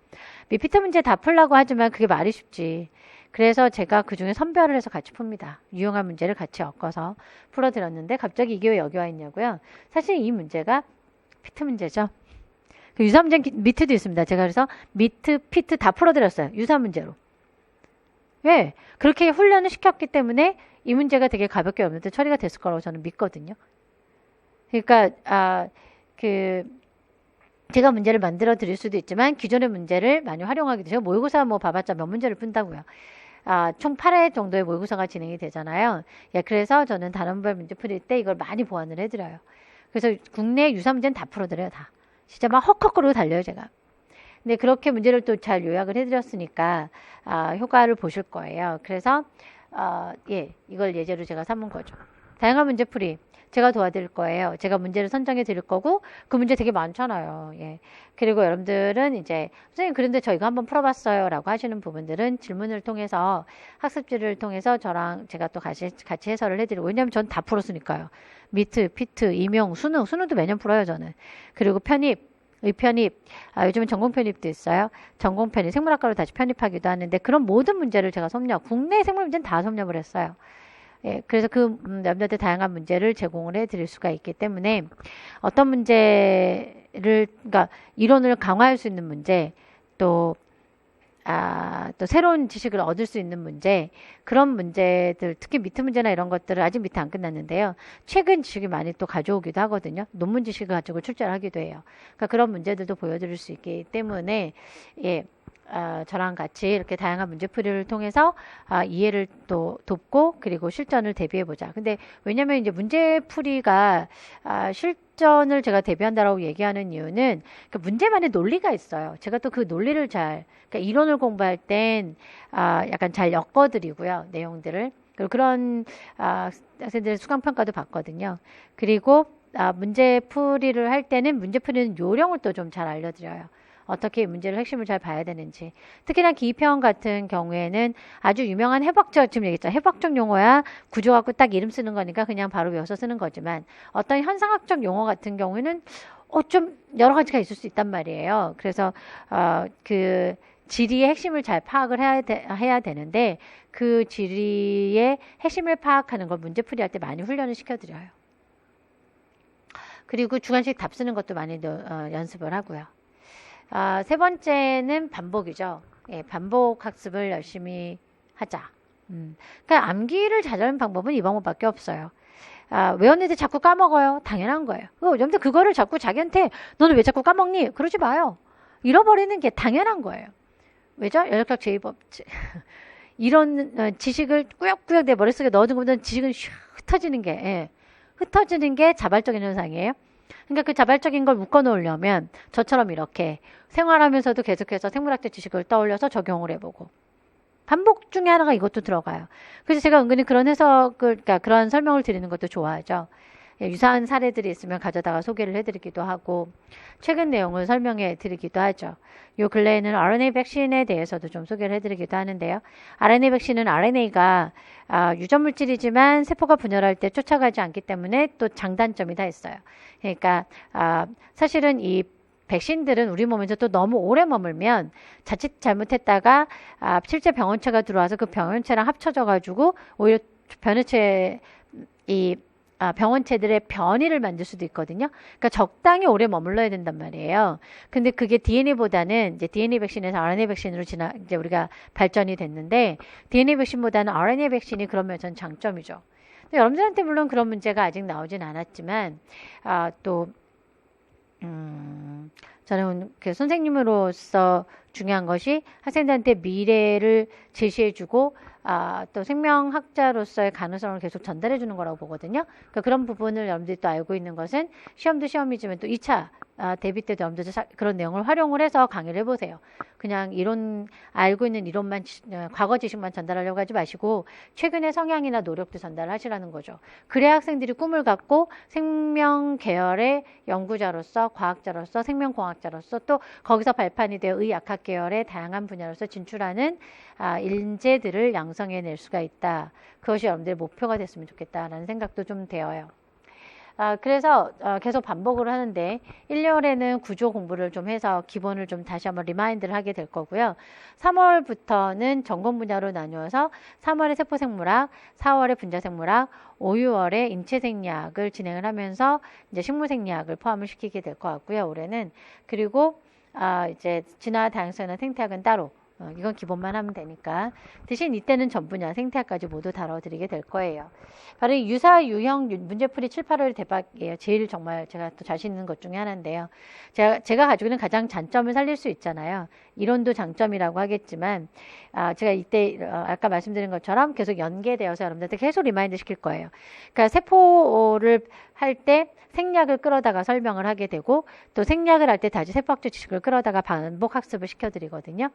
미피트 문제 다 풀라고 하지만 그게 말이 쉽지. 그래서 제가 그중에 선별을 해서 같이 풉니다. 유용한 문제를 같이 엮어서 풀어드렸는데 갑자기 이게 왜 여기 와 있냐고요? 사실 이 문제가 피트 문제죠. 그 유사 문제 미트도 있습니다. 제가 그래서 미트, 피트 다 풀어드렸어요. 유사 문제로. 왜? 그렇게 훈련을 시켰기 때문에 이 문제가 되게 가볍게 여러분들 처리가 됐을 거라고 저는 믿거든요. 그러니까 제가 문제를 만들어 드릴 수도 있지만 기존의 문제를 많이 활용하게 되죠. 모의고사 뭐 봐봤자 몇 문제를 푼다고요. 총 8회 정도의 모의고사가 진행이 되잖아요. 예, 그래서 저는 단원별 문제 풀일 때 이걸 많이 보완을 해드려요. 그래서 국내 유사 문제는 다 풀어드려요. 다. 진짜 막 헉헉거리고 달려요, 제가. 근데 그렇게 문제를 또 잘 요약을 해드렸으니까 효과를 보실 거예요. 그래서 예, 이걸 예제로 제가 삼은 거죠. 다양한 문제풀이 제가 도와드릴 거예요. 제가 문제를 선정해 드릴 거고 그 문제 되게 많잖아요. 예. 그리고 여러분들은 이제 선생님 그런데 저 이거 한번 풀어봤어요 라고 하시는 부분들은 질문을 통해서 학습지를 통해서 저랑 제가 또 같이 해설을 해드리고 왜냐하면 전 다 풀었으니까요. 미트, 피트, 임용, 수능도 매년 풀어요 저는. 그리고 편입 의편입, 요즘은 전공 편입도 있어요. 전공 편입, 생물학과로 다시 편입하기도 하는데 그런 모든 문제를 제가 국내 생물 문제는 다 섭렵을 했어요. 예, 그래서 여러분들한테 다양한 문제를 제공을 해드릴 수가 있기 때문에 어떤 문제를, 그러니까 이론을 강화할 수 있는 문제, 또 새로운 지식을 얻을 수 있는 문제, 그런 문제들, 특히 미트 문제나 이런 것들은 아직 미트 안 끝났는데요. 최근 지식이 많이 또 가져오기도 하거든요. 논문 지식을 가지고 출제를 하기도 해요. 그러니까 그런 문제들도 보여드릴 수 있기 때문에, 예, 저랑 같이 이렇게 다양한 문제풀이를 통해서 이해를 또 돕고 그리고 실전을 대비해보자. 근데 왜냐면 이제 문제풀이가 실전을 제가 대비한다라고 얘기하는 이유는 그 문제만의 논리가 있어요. 제가 또 그 논리를 그러니까 이론을 공부할 땐 약간 잘 엮어드리고요. 내용들을. 그리고 그런 학생들의 수강평가도 받거든요. 그리고 문제풀이를 할 때는 문제풀이는 요령을 또 좀 잘 알려드려요. 어떻게 문제를 핵심을 잘 봐야 되는지. 특히나 기입형 같은 경우에는 아주 유명한 지금 얘기했죠. 해부학적 용어야 구조 갖고 딱 이름 쓰는 거니까 그냥 바로 외워서 쓰는 거지만 어떤 현상학적 용어 같은 경우에는 좀 여러 가지가 있을 수 있단 말이에요. 그래서 그 지리의 핵심을 잘 파악을 해야 되는데 그 지리의 핵심을 파악하는 걸 문제풀이 할 때 많이 훈련을 시켜드려요. 그리고 주관식 답 쓰는 것도 많이 연습을 하고요. 세 번째는 반복이죠. 예, 반복 학습을 열심히 하자. 그러니까 암기를 잘하는 방법은 이 방법밖에 없어요. 외웠는데 자꾸 까먹어요. 당연한 거예요. 여러분들 그거를 자꾸 자기한테 너는 왜 자꾸 까먹니? 그러지 마요. 잃어버리는 게 당연한 거예요. 왜죠? 연역학 제2법. 이런 지식을 꾸역꾸역 내 머릿속에 넣어둔 것보다는 지식은 흩어지는 게 자발적인 현상이에요. 그러니까 그 자발적인 걸 묶어 놓으려면 저처럼 이렇게 생활하면서도 계속해서 생물학적 지식을 떠올려서 적용을 해보고 반복 중에 하나가 이것도 들어가요. 그래서 제가 은근히 그런 그러니까 그런 설명을 드리는 것도 좋아하죠. 예, 유사한 사례들이 있으면 가져다가 소개를 해드리기도 하고 최근 내용을 설명해 드리기도 하죠. 요 근래에는 RNA 백신에 대해서도 좀 소개를 해드리기도 하는데요. RNA 백신은 RNA가 유전물질이지만 세포가 분열할 때 쫓아가지 않기 때문에 또 장단점이 다 있어요. 그러니까 사실은 이 백신들은 우리 몸에서 또 너무 오래 머물면 자칫 잘못했다가 실제 병원체가 들어와서 그 병원체랑 합쳐져 가지고 오히려 병원체들의 변이를 만들 수도 있거든요. 그러니까 적당히 오래 머물러야 된단 말이에요. 근데 그게 DNA보다는 이제 DNA 백신에서 RNA 백신으로 이제 우리가 발전이 됐는데 DNA 백신보다는 RNA 백신이 그런 면에서는 장점이죠. 근데 여러분들한테 물론 그런 문제가 아직 나오진 않았지만 저는 그 선생님으로서 중요한 것이 학생들한테 미래를 제시해주고 또 생명학자로서의 가능성을 계속 전달해 주는 거라고 보거든요. 그러니까 그런 부분을 여러분들이 또 알고 있는 것은 시험도 시험이지만 또 2차 대비 때도 여러분들 그런 내용을 활용을 해서 강의를 해보세요. 그냥 알고 있는 이론만, 과거 지식만 전달하려고 하지 마시고 최근의 성향이나 노력도 전달하시라는 거죠. 그래야 학생들이 꿈을 갖고 생명 계열의 연구자로서, 과학자로서, 생명공학자로서 또 거기서 발판이 되어 의학학 계열의 다양한 분야로서 진출하는 인재들을 양성해낼 수가 있다. 그것이 여러분들의 목표가 됐으면 좋겠다라는 생각도 좀 되어요. 그래서 계속 반복을 하는데 1월에는 구조 공부를 좀 해서 기본을 좀 다시 한번 리마인드를 하게 될 거고요. 3월부터는 전공 분야로 나누어서 3월에 세포생물학, 4월에 분자생물학, 5, 6월에 인체생리학을 진행을 하면서 이제 식물생리학을 포함을 시키게 될 것 같고요. 올해는. 그리고 이제 진화 다양성이나 생태학은 따로 이건 기본만 하면 되니까. 대신 이때는 전 분야 생태학까지 모두 다뤄드리게 될 거예요. 바로 이 유사 유형 문제풀이 7, 8월 대박이에요. 제일 정말 제가 또 자신 있는 것 중에 하나인데요. 제가 가지고 있는 가장 장점을 살릴 수 있잖아요. 이론도 장점이라고 하겠지만 제가 이때 아까 말씀드린 것처럼 계속 연계되어서 여러분들한테 계속 리마인드 시킬 거예요. 그러니까 세포를 할 때 생략을 끌어다가 설명을 하게 되고 또 생략을 할 때 다시 세포학적 지식을 끌어다가 반복 학습을 시켜드리거든요.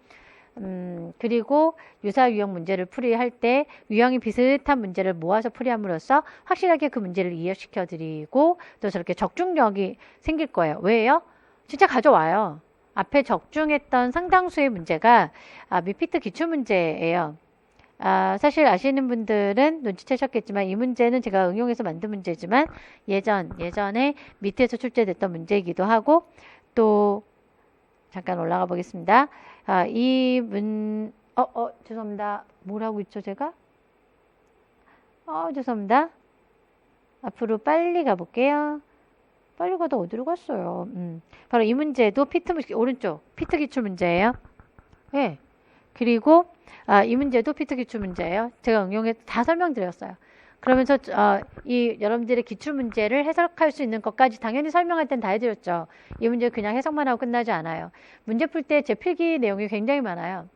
그리고 유사 유형 문제를 풀이할 때 유형이 비슷한 문제를 모아서 풀이함으로써 확실하게 그 문제를 이해시켜 드리고 또 저렇게 적중력이 생길 거예요. 왜요? 진짜 가져와요. 앞에 적중했던 상당수의 문제가 미피트 기출문제예요. 사실 아시는 분들은 눈치채셨겠지만 이 문제는 제가 응용해서 만든 문제지만 예전에 미트에서 출제됐던 문제이기도 하고 또 잠깐 올라가 보겠습니다. 죄송합니다. 뭐라고 있죠, 제가? 죄송합니다. 앞으로 빨리 가볼게요. 빨리 가다 어디로 갔어요? 바로 이 문제도 오른쪽, 피트 기출 문제예요. 네. 그리고, 이 문제도 피트 기출 문제예요. 제가 응용해서 다 설명드렸어요. 그러면서 여러분들의 기출 문제를 해석할 수 있는 것까지 당연히 설명할 땐 다 해드렸죠. 이 문제 그냥 해석만 하고 끝나지 않아요. 문제 풀 때 제 필기 내용이 굉장히 많아요.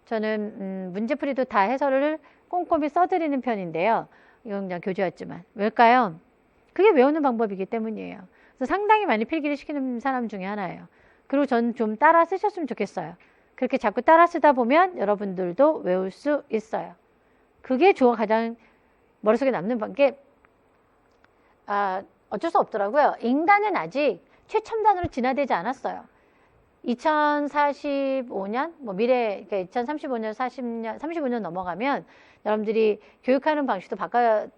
저는 문제풀이도 다 해설을 꼼꼼히 써드리는 편인데요. 이건 그냥 교재였지만. 왜일까요? 그게 외우는 방법이기 때문이에요. 그래서 상당히 많이 필기를 시키는 사람 중에 하나예요. 그리고 전 좀 따라 쓰셨으면 좋겠어요. 그렇게 자꾸 따라 쓰다 보면 여러분들도 외울 수 있어요. 그게 가장 머릿속에 남는 게 어쩔 수 없더라고요. 인간은 아직 최첨단으로 진화되지 않았어요. 2045년, 그러니까 2035년, 40년, 35년 넘어가면 여러분들이 교육하는 방식도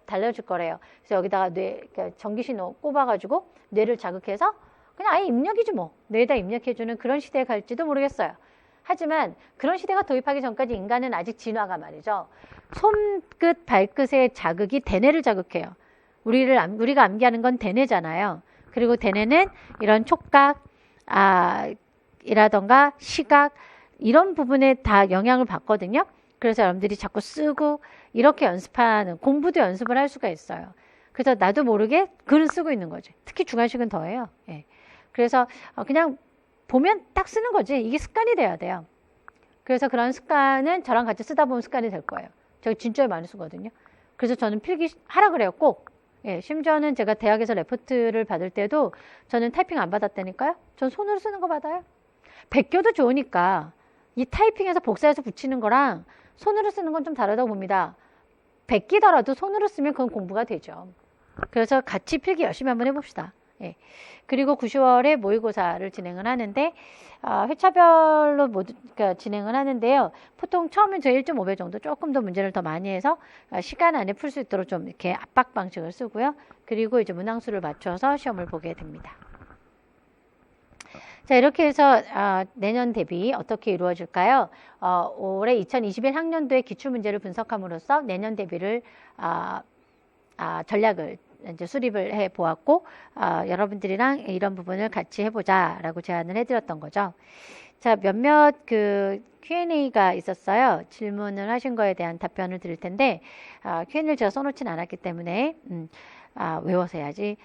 달라질 거래요. 그래서 여기다가 그러니까 전기신호 꼽아가지고 뇌를 자극해서 그냥 아예 입력이지 뭐. 뇌에다 입력해주는 그런 시대에 갈지도 모르겠어요. 하지만 그런 시대가 도입하기 전까지 인간은 아직 진화가 말이죠. 손끝, 발끝의 자극이 대뇌를 자극해요. 우리가 암기하는 건 대뇌잖아요. 그리고 대뇌는 이런 촉각, 이라던가 시각, 이런 부분에 다 영향을 받거든요. 그래서 여러분들이 자꾸 쓰고 이렇게 공부도 연습을 할 수가 있어요. 그래서 나도 모르게 글을 쓰고 있는 거지. 특히 중간식은 더해요. 예. 그래서 그냥 보면 딱 쓰는 거지. 이게 습관이 돼야 돼요. 그래서 그런 습관은 저랑 같이 쓰다 보면 습관이 될 거예요. 제가 진짜 많이 쓰거든요. 그래서 저는 필기 하라 그래요. 꼭. 예, 심지어는 제가 대학에서 레포트를 받을 때도 저는 타이핑 안 받았다니까요. 전 손으로 쓰는 거 받아요. 베껴도 좋으니까 이 타이핑해서 복사해서 붙이는 거랑 손으로 쓰는 건 좀 다르다고 봅니다. 베끼더라도 손으로 쓰면 그건 공부가 되죠. 그래서 같이 필기 열심히 한번 해봅시다. 예. 그리고 9, 10월에 모의고사를 진행을 하는데 회차별로 모두 진행을 하는데요. 보통 처음엔 저 1.5배 정도 조금 더 문제를 더 많이 해서 시간 안에 풀 수 있도록 좀 이렇게 압박 방식을 쓰고요. 그리고 이제 문항수를 맞춰서 시험을 보게 됩니다. 자, 이렇게 해서 내년 대비 어떻게 이루어질까요? 올해 2021 학년도의 기출문제를 분석함으로써 내년 대비를 전략을 이제 수립을 해 보았고 여러분들이랑 이런 부분을 같이 해보자라고 제안을 해드렸던 거죠. 자, 몇몇 그 Q&A가 있었어요. 질문을 하신 거에 대한 답변을 드릴 텐데, Q&A를 제가 써놓진 않았기 때문에, 외워서 해야지.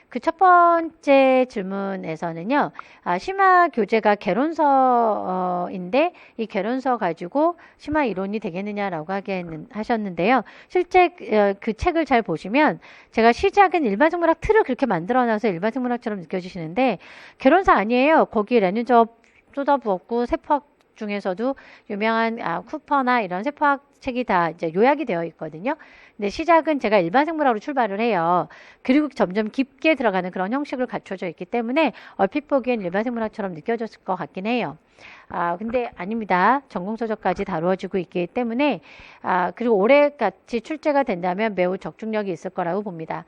그 첫 번째 질문에서는요, 심화 교재가 개론서인데, 이 개론서 가지고 심화 이론이 되겠느냐라고 하셨는데요. 실제 그 책을 잘 보시면, 제가 시작은 일반생물학 틀을 그렇게 만들어놔서 일반생물학처럼 느껴지시는데, 개론서 아니에요. 거기 레니저 쏟아부었고, 세포학 중에서도 유명한 쿠퍼나 이런 세포학 책이 다 이제 요약이 되어 있거든요. 근데 시작은 제가 일반 생물학으로 출발을 해요. 그리고 점점 깊게 들어가는 그런 형식을 갖춰져 있기 때문에 얼핏 보기엔 일반 생물학처럼 느껴졌을 것 같긴 해요. 근데 아닙니다. 전공서적까지 다루어지고 있기 때문에, 그리고 올해같이 출제가 된다면 매우 적중력이 있을 거라고 봅니다.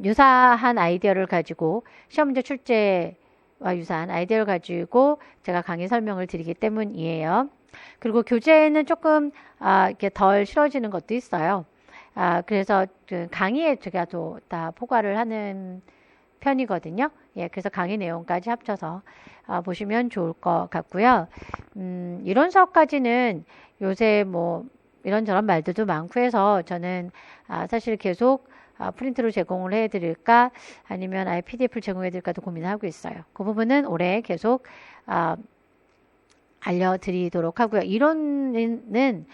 유사한 아이디어를 가지고 시험문제 출제와 유사한 아이디어를 가지고 제가 강의 설명을 드리기 때문이에요. 그리고 교재는 조금 이렇게 덜 실어지는 것도 있어요. 그래서 그 강의에 제가 또 다 포괄을 하는 편이거든요. 예, 그래서 강의 내용까지 합쳐서 보시면 좋을 것 같고요. 이론 수업까지는 요새 뭐 이런저런 말들도 많고 해서 저는 사실 계속 프린트로 제공을 해드릴까 아니면 아예 PDF를 제공해드릴까도 고민을 하고 있어요. 그 부분은 올해 계속 알려드리도록 하고요. 이론은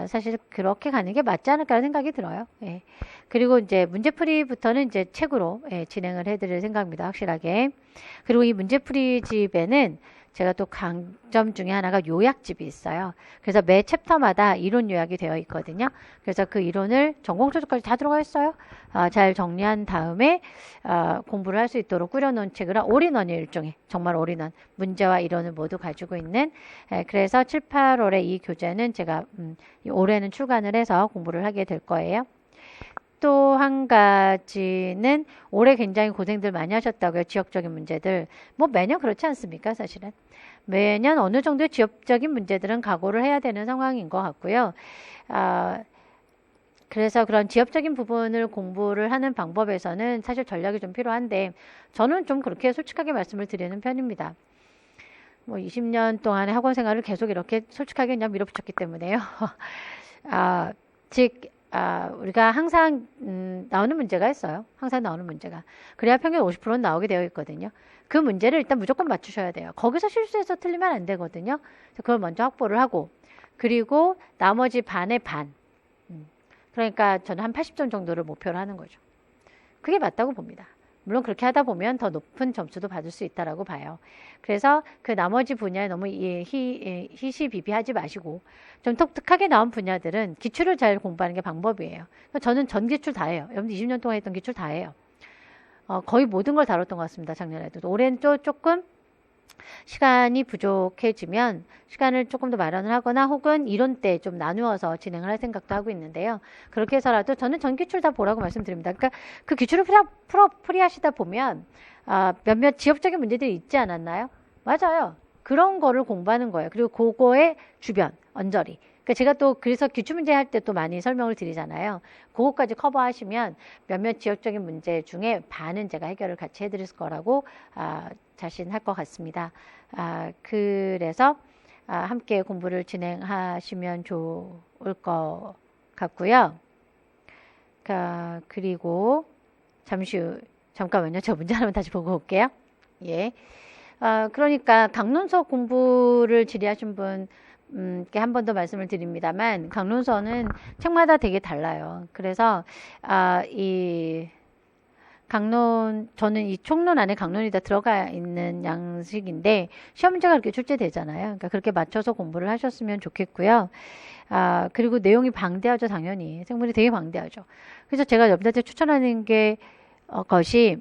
사실 그렇게 가는 게 맞지 않을까라는 생각이 들어요. 예. 그리고 이제 문제풀이부터는 이제 책으로 진행을 해드릴 생각입니다. 확실하게. 그리고 이 문제풀이집에는 제가 또 강점 중에 하나가 요약집이 있어요. 그래서 매 챕터마다 이론 요약이 되어 있거든요. 그래서 그 이론을 전공서적까지 다 들어가 있어요. 잘 정리한 다음에 공부를 할 수 있도록 꾸려놓은 책이라 올인원이 일종의 정말 올인원 문제와 이론을 모두 가지고 있는 그래서 7, 8월에 이 교재는 제가 올해는 출간을 해서 공부를 하게 될 거예요. 또 한 가지는 올해 굉장히 고생들 많이 하셨다고요. 지역적인 문제들. 뭐 매년 그렇지 않습니까? 사실은. 매년 어느 정도의 지역적인 문제들은 각오를 해야 되는 상황인 것 같고요. 그래서 그런 지역적인 부분을 공부를 하는 방법에서는 사실 전략이 좀 필요한데 저는 좀 그렇게 솔직하게 말씀을 드리는 편입니다. 뭐 20년 동안의 학원 생활을 계속 이렇게 솔직하게 그냥 밀어붙였기 때문에요. 즉 우리가 항상 나오는 문제가 있어요. 항상 나오는 문제가. 그래야 평균 50%는 나오게 되어 있거든요. 그 문제를 일단 무조건 맞추셔야 돼요. 거기서 실수해서 틀리면 안 되거든요. 그걸 먼저 확보를 하고 그리고 나머지 반의 반. 그러니까 저는 한 80점 정도를 목표로 하는 거죠. 그게 맞다고 봅니다. 물론 그렇게 하다 보면 더 높은 점수도 받을 수 있다라고 봐요. 그래서 그 나머지 분야에 너무 희시비비하지 마시고 좀 독특하게 나온 분야들은 기출을 잘 공부하는 게 방법이에요. 저는 전 기출 다 해요. 여러분들 20년 동안 했던 기출 다 해요. 거의 모든 걸 다뤘던 것 같습니다. 작년에도. 올해는 조금 시간이 부족해지면 시간을 조금 더 마련을 하거나 혹은 이론 때 좀 나누어서 진행을 할 생각도 하고 있는데요. 그렇게 해서라도 저는 전 기출 다 보라고 말씀드립니다. 그러니까 그 기출을 풀이하시다 보면 몇몇 지역적인 문제들이 있지 않았나요? 맞아요. 그런 거를 공부하는 거예요. 그리고 그거의 주변, 언저리. 그러니까 제가 또 그래서 기출문제 할 때 또 많이 설명을 드리잖아요. 그것까지 커버하시면 몇몇 지역적인 문제 중에 반은 제가 해결을 같이 해드릴 거라고 자신할 것 같습니다. 그래서 함께 공부를 진행하시면 좋을 것 같고요. 그리고 잠깐만요. 저 문제 하나만 다시 보고 올게요. 예. 그러니까 강론서 공부를 질의하신 분 이렇게 한 번 더 말씀을 드립니다만 강론서는 책마다 되게 달라요. 그래서 저는 이 총론 안에 강론이 다 들어가 있는 양식인데 시험 문제가 그렇게 출제되잖아요. 그러니까 그렇게 맞춰서 공부를 하셨으면 좋겠고요. 그리고 내용이 방대하죠, 당연히. 생물이 되게 방대하죠. 그래서 제가 여러분들한테 추천하는 것이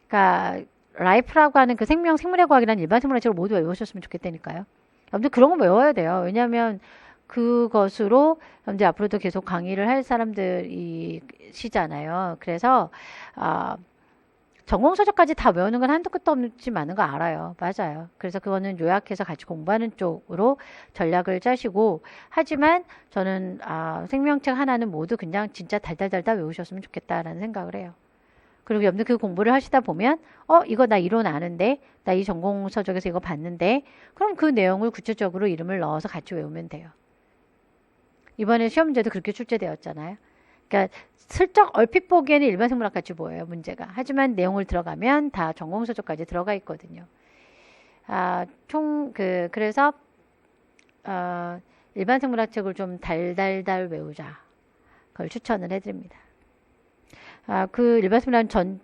그러니까 라이프라고 하는 그 생물의 과학이라는 일반 생물의 책을 모두 외우셨으면 좋겠다니까요. 여러분들 그런 거 외워야 돼요. 왜냐하면 그것으로 여러분들 앞으로도 계속 강의를 할 사람들이시잖아요. 그래서 전공서적까지 다 외우는 건 한도 끝도 없지 많은 거 알아요. 맞아요. 그래서 그거는 요약해서 같이 공부하는 쪽으로 전략을 짜시고 하지만 저는 생명책 하나는 모두 그냥 진짜 달달달달 외우셨으면 좋겠다라는 생각을 해요. 그리고 여러분들 그 공부를 하시다 보면 이거 나 이론 아는데 나 이 전공 서적에서 이거 봤는데 그럼 그 내용을 구체적으로 이름을 넣어서 같이 외우면 돼요. 이번에 시험 문제도 그렇게 출제되었잖아요. 그러니까 슬쩍 얼핏 보기에는 일반 생물학 같이 보여요, 문제가. 하지만 내용을 들어가면 다 전공 서적까지 들어가 있거든요. 그래서 일반 생물학 책을 좀 달달달 외우자. 그걸 추천을 해드립니다. 그 일반 생물학은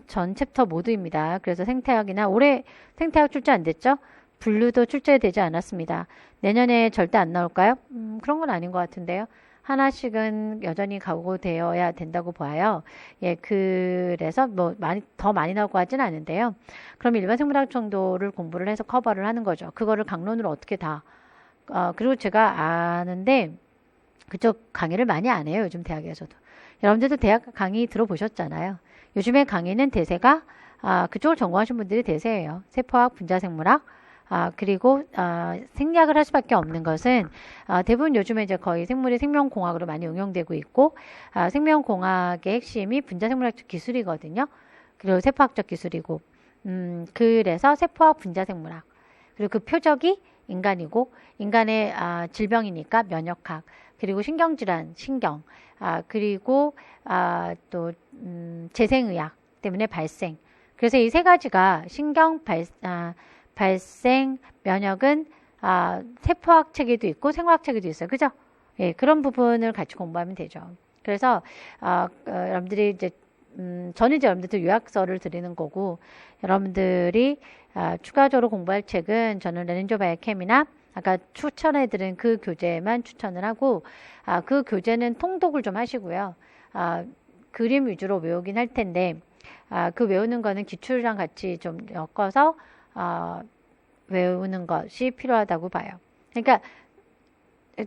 전 챕터 모두입니다. 그래서 생태학이나 올해 생태학 출제 안 됐죠? 분류도 출제되지 않았습니다. 내년에 절대 안 나올까요? 그런 건 아닌 것 같은데요. 하나씩은 여전히 각오되어야 된다고 봐요. 예, 그래서 뭐 더 많이 나올 것 같지는 않은데요. 그럼 일반 생물학 정도를 공부를 해서 커버를 하는 거죠. 그거를 강론으로 어떻게 그리고 제가 아는데 그쪽 강의를 많이 안 해요. 요즘 대학에서도. 여러분들도 대학 강의 들어보셨잖아요. 요즘에 강의는 대세가 그쪽을 전공하신 분들이 대세예요. 세포학, 분자생물학, 그리고 생략을 할 수밖에 없는 것은 대부분 요즘에 이제 거의 생물이 생명공학으로 많이 응용되고 있고 생명공학의 핵심이 분자생물학적 기술이거든요. 그리고 세포학적 기술이고 그래서 세포학, 분자생물학 그리고 그 표적이 인간이고 인간의 질병이니까 면역학 그리고 신경질환, 그리고 또 재생의학 때문에 발생. 그래서 이 세 가지가 발생, 면역은 세포학 체계도 있고 생화학 체계도 있어요. 그죠? 예, 그런 부분을 같이 공부하면 되죠. 그래서 여러분들이 이제 저는 이제 여러분들한테 요약서를 드리는 거고 여러분들이 추가적으로 공부할 책은 저는 레닌조 바이오캠이나 아까 추천해드린 그 교재만 추천을 하고 그 교재는 통독을 좀 하시고요. 그림 위주로 외우긴 할 텐데 그 외우는 거는 기출이랑 같이 좀 엮어서 외우는 것이 필요하다고 봐요. 그러니까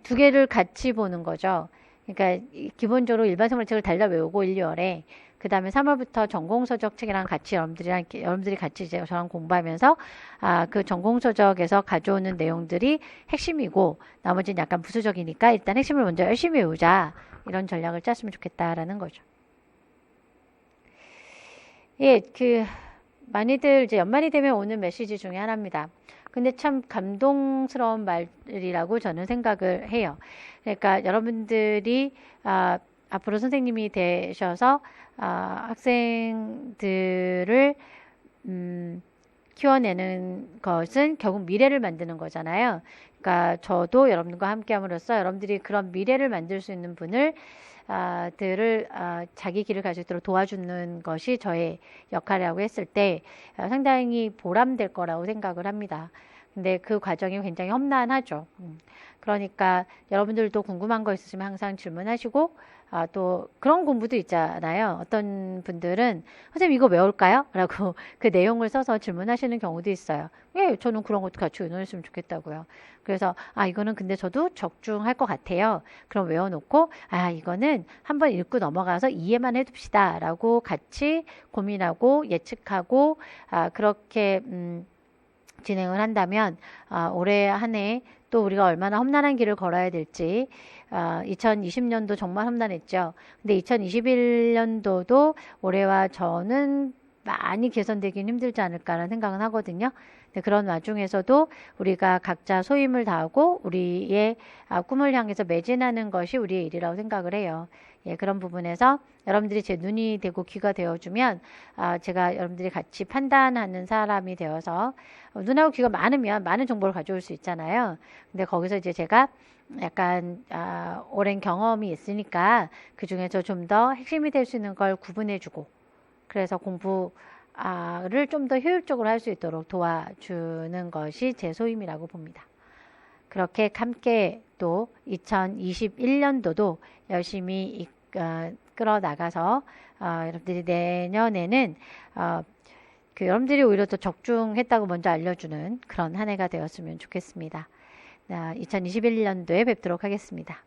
두 개를 같이 보는 거죠. 그러니까 기본적으로 일반 생물책을 달려 외우고 1, 2월에 그 다음에 3월부터 전공서적 책이랑 같이 여러분들이 같이 이제 저랑 공부하면서 그 전공서적에서 가져오는 내용들이 핵심이고 나머지는 약간 부수적이니까 일단 핵심을 먼저 열심히 외우자 이런 전략을 짰으면 좋겠다라는 거죠. 예, 많이들 이제 연말이 되면 오는 메시지 중에 하나입니다. 근데 참 감동스러운 말이라고 저는 생각을 해요. 그러니까 여러분들이 앞으로 선생님이 되셔서 학생들을 키워내는 것은 결국 미래를 만드는 거잖아요. 그러니까 저도 여러분과 함께함으로써 여러분들이 그런 미래를 만들 수 있는 분을 자기 길을 갈 수 있도록 도와주는 것이 저의 역할이라고 했을 때 상당히 보람될 거라고 생각을 합니다. 근데 그 과정이 굉장히 험난하죠. 그러니까 여러분들도 궁금한 거 있으시면 항상 질문하시고 또 그런 공부도 있잖아요. 어떤 분들은 선생님 이거 외울까요? 라고 그 내용을 써서 질문하시는 경우도 있어요. 예, 저는 그런 것도 같이 의논했으면 좋겠다고요. 그래서 이거는 근데 저도 적중할 것 같아요. 그럼 외워놓고 이거는 한번 읽고 넘어가서 이해만 해둡시다 라고 같이 고민하고 예측하고 그렇게 진행을 한다면 올해 한 해 또 우리가 얼마나 험난한 길을 걸어야 될지 2020년도 정말 험난했죠. 근데 2021년도도 올해와 저는 많이 개선되긴 힘들지 않을까라는 생각은 하거든요. 근데 그런 와중에서도 우리가 각자 소임을 다하고 우리의 꿈을 향해서 매진하는 것이 우리의 일이라고 생각을 해요. 예, 그런 부분에서 여러분들이 제 눈이 되고 귀가 되어주면 제가 여러분들이 같이 판단하는 사람이 되어서 눈하고 귀가 많으면 많은 정보를 가져올 수 있잖아요. 근데 거기서 이제 제가 약간 오랜 경험이 있으니까 그 중에서 좀 더 핵심이 될 수 있는 걸 구분해주고 그래서 공부를 좀 더 효율적으로 할 수 있도록 도와주는 것이 제 소임이라고 봅니다. 그렇게 함께 또 2021년도도 열심히 끌어나가서 여러분들이 내년에는 여러분들이 오히려 더 적중했다고 먼저 알려주는 그런 한 해가 되었으면 좋겠습니다. 2021년도에 뵙도록 하겠습니다.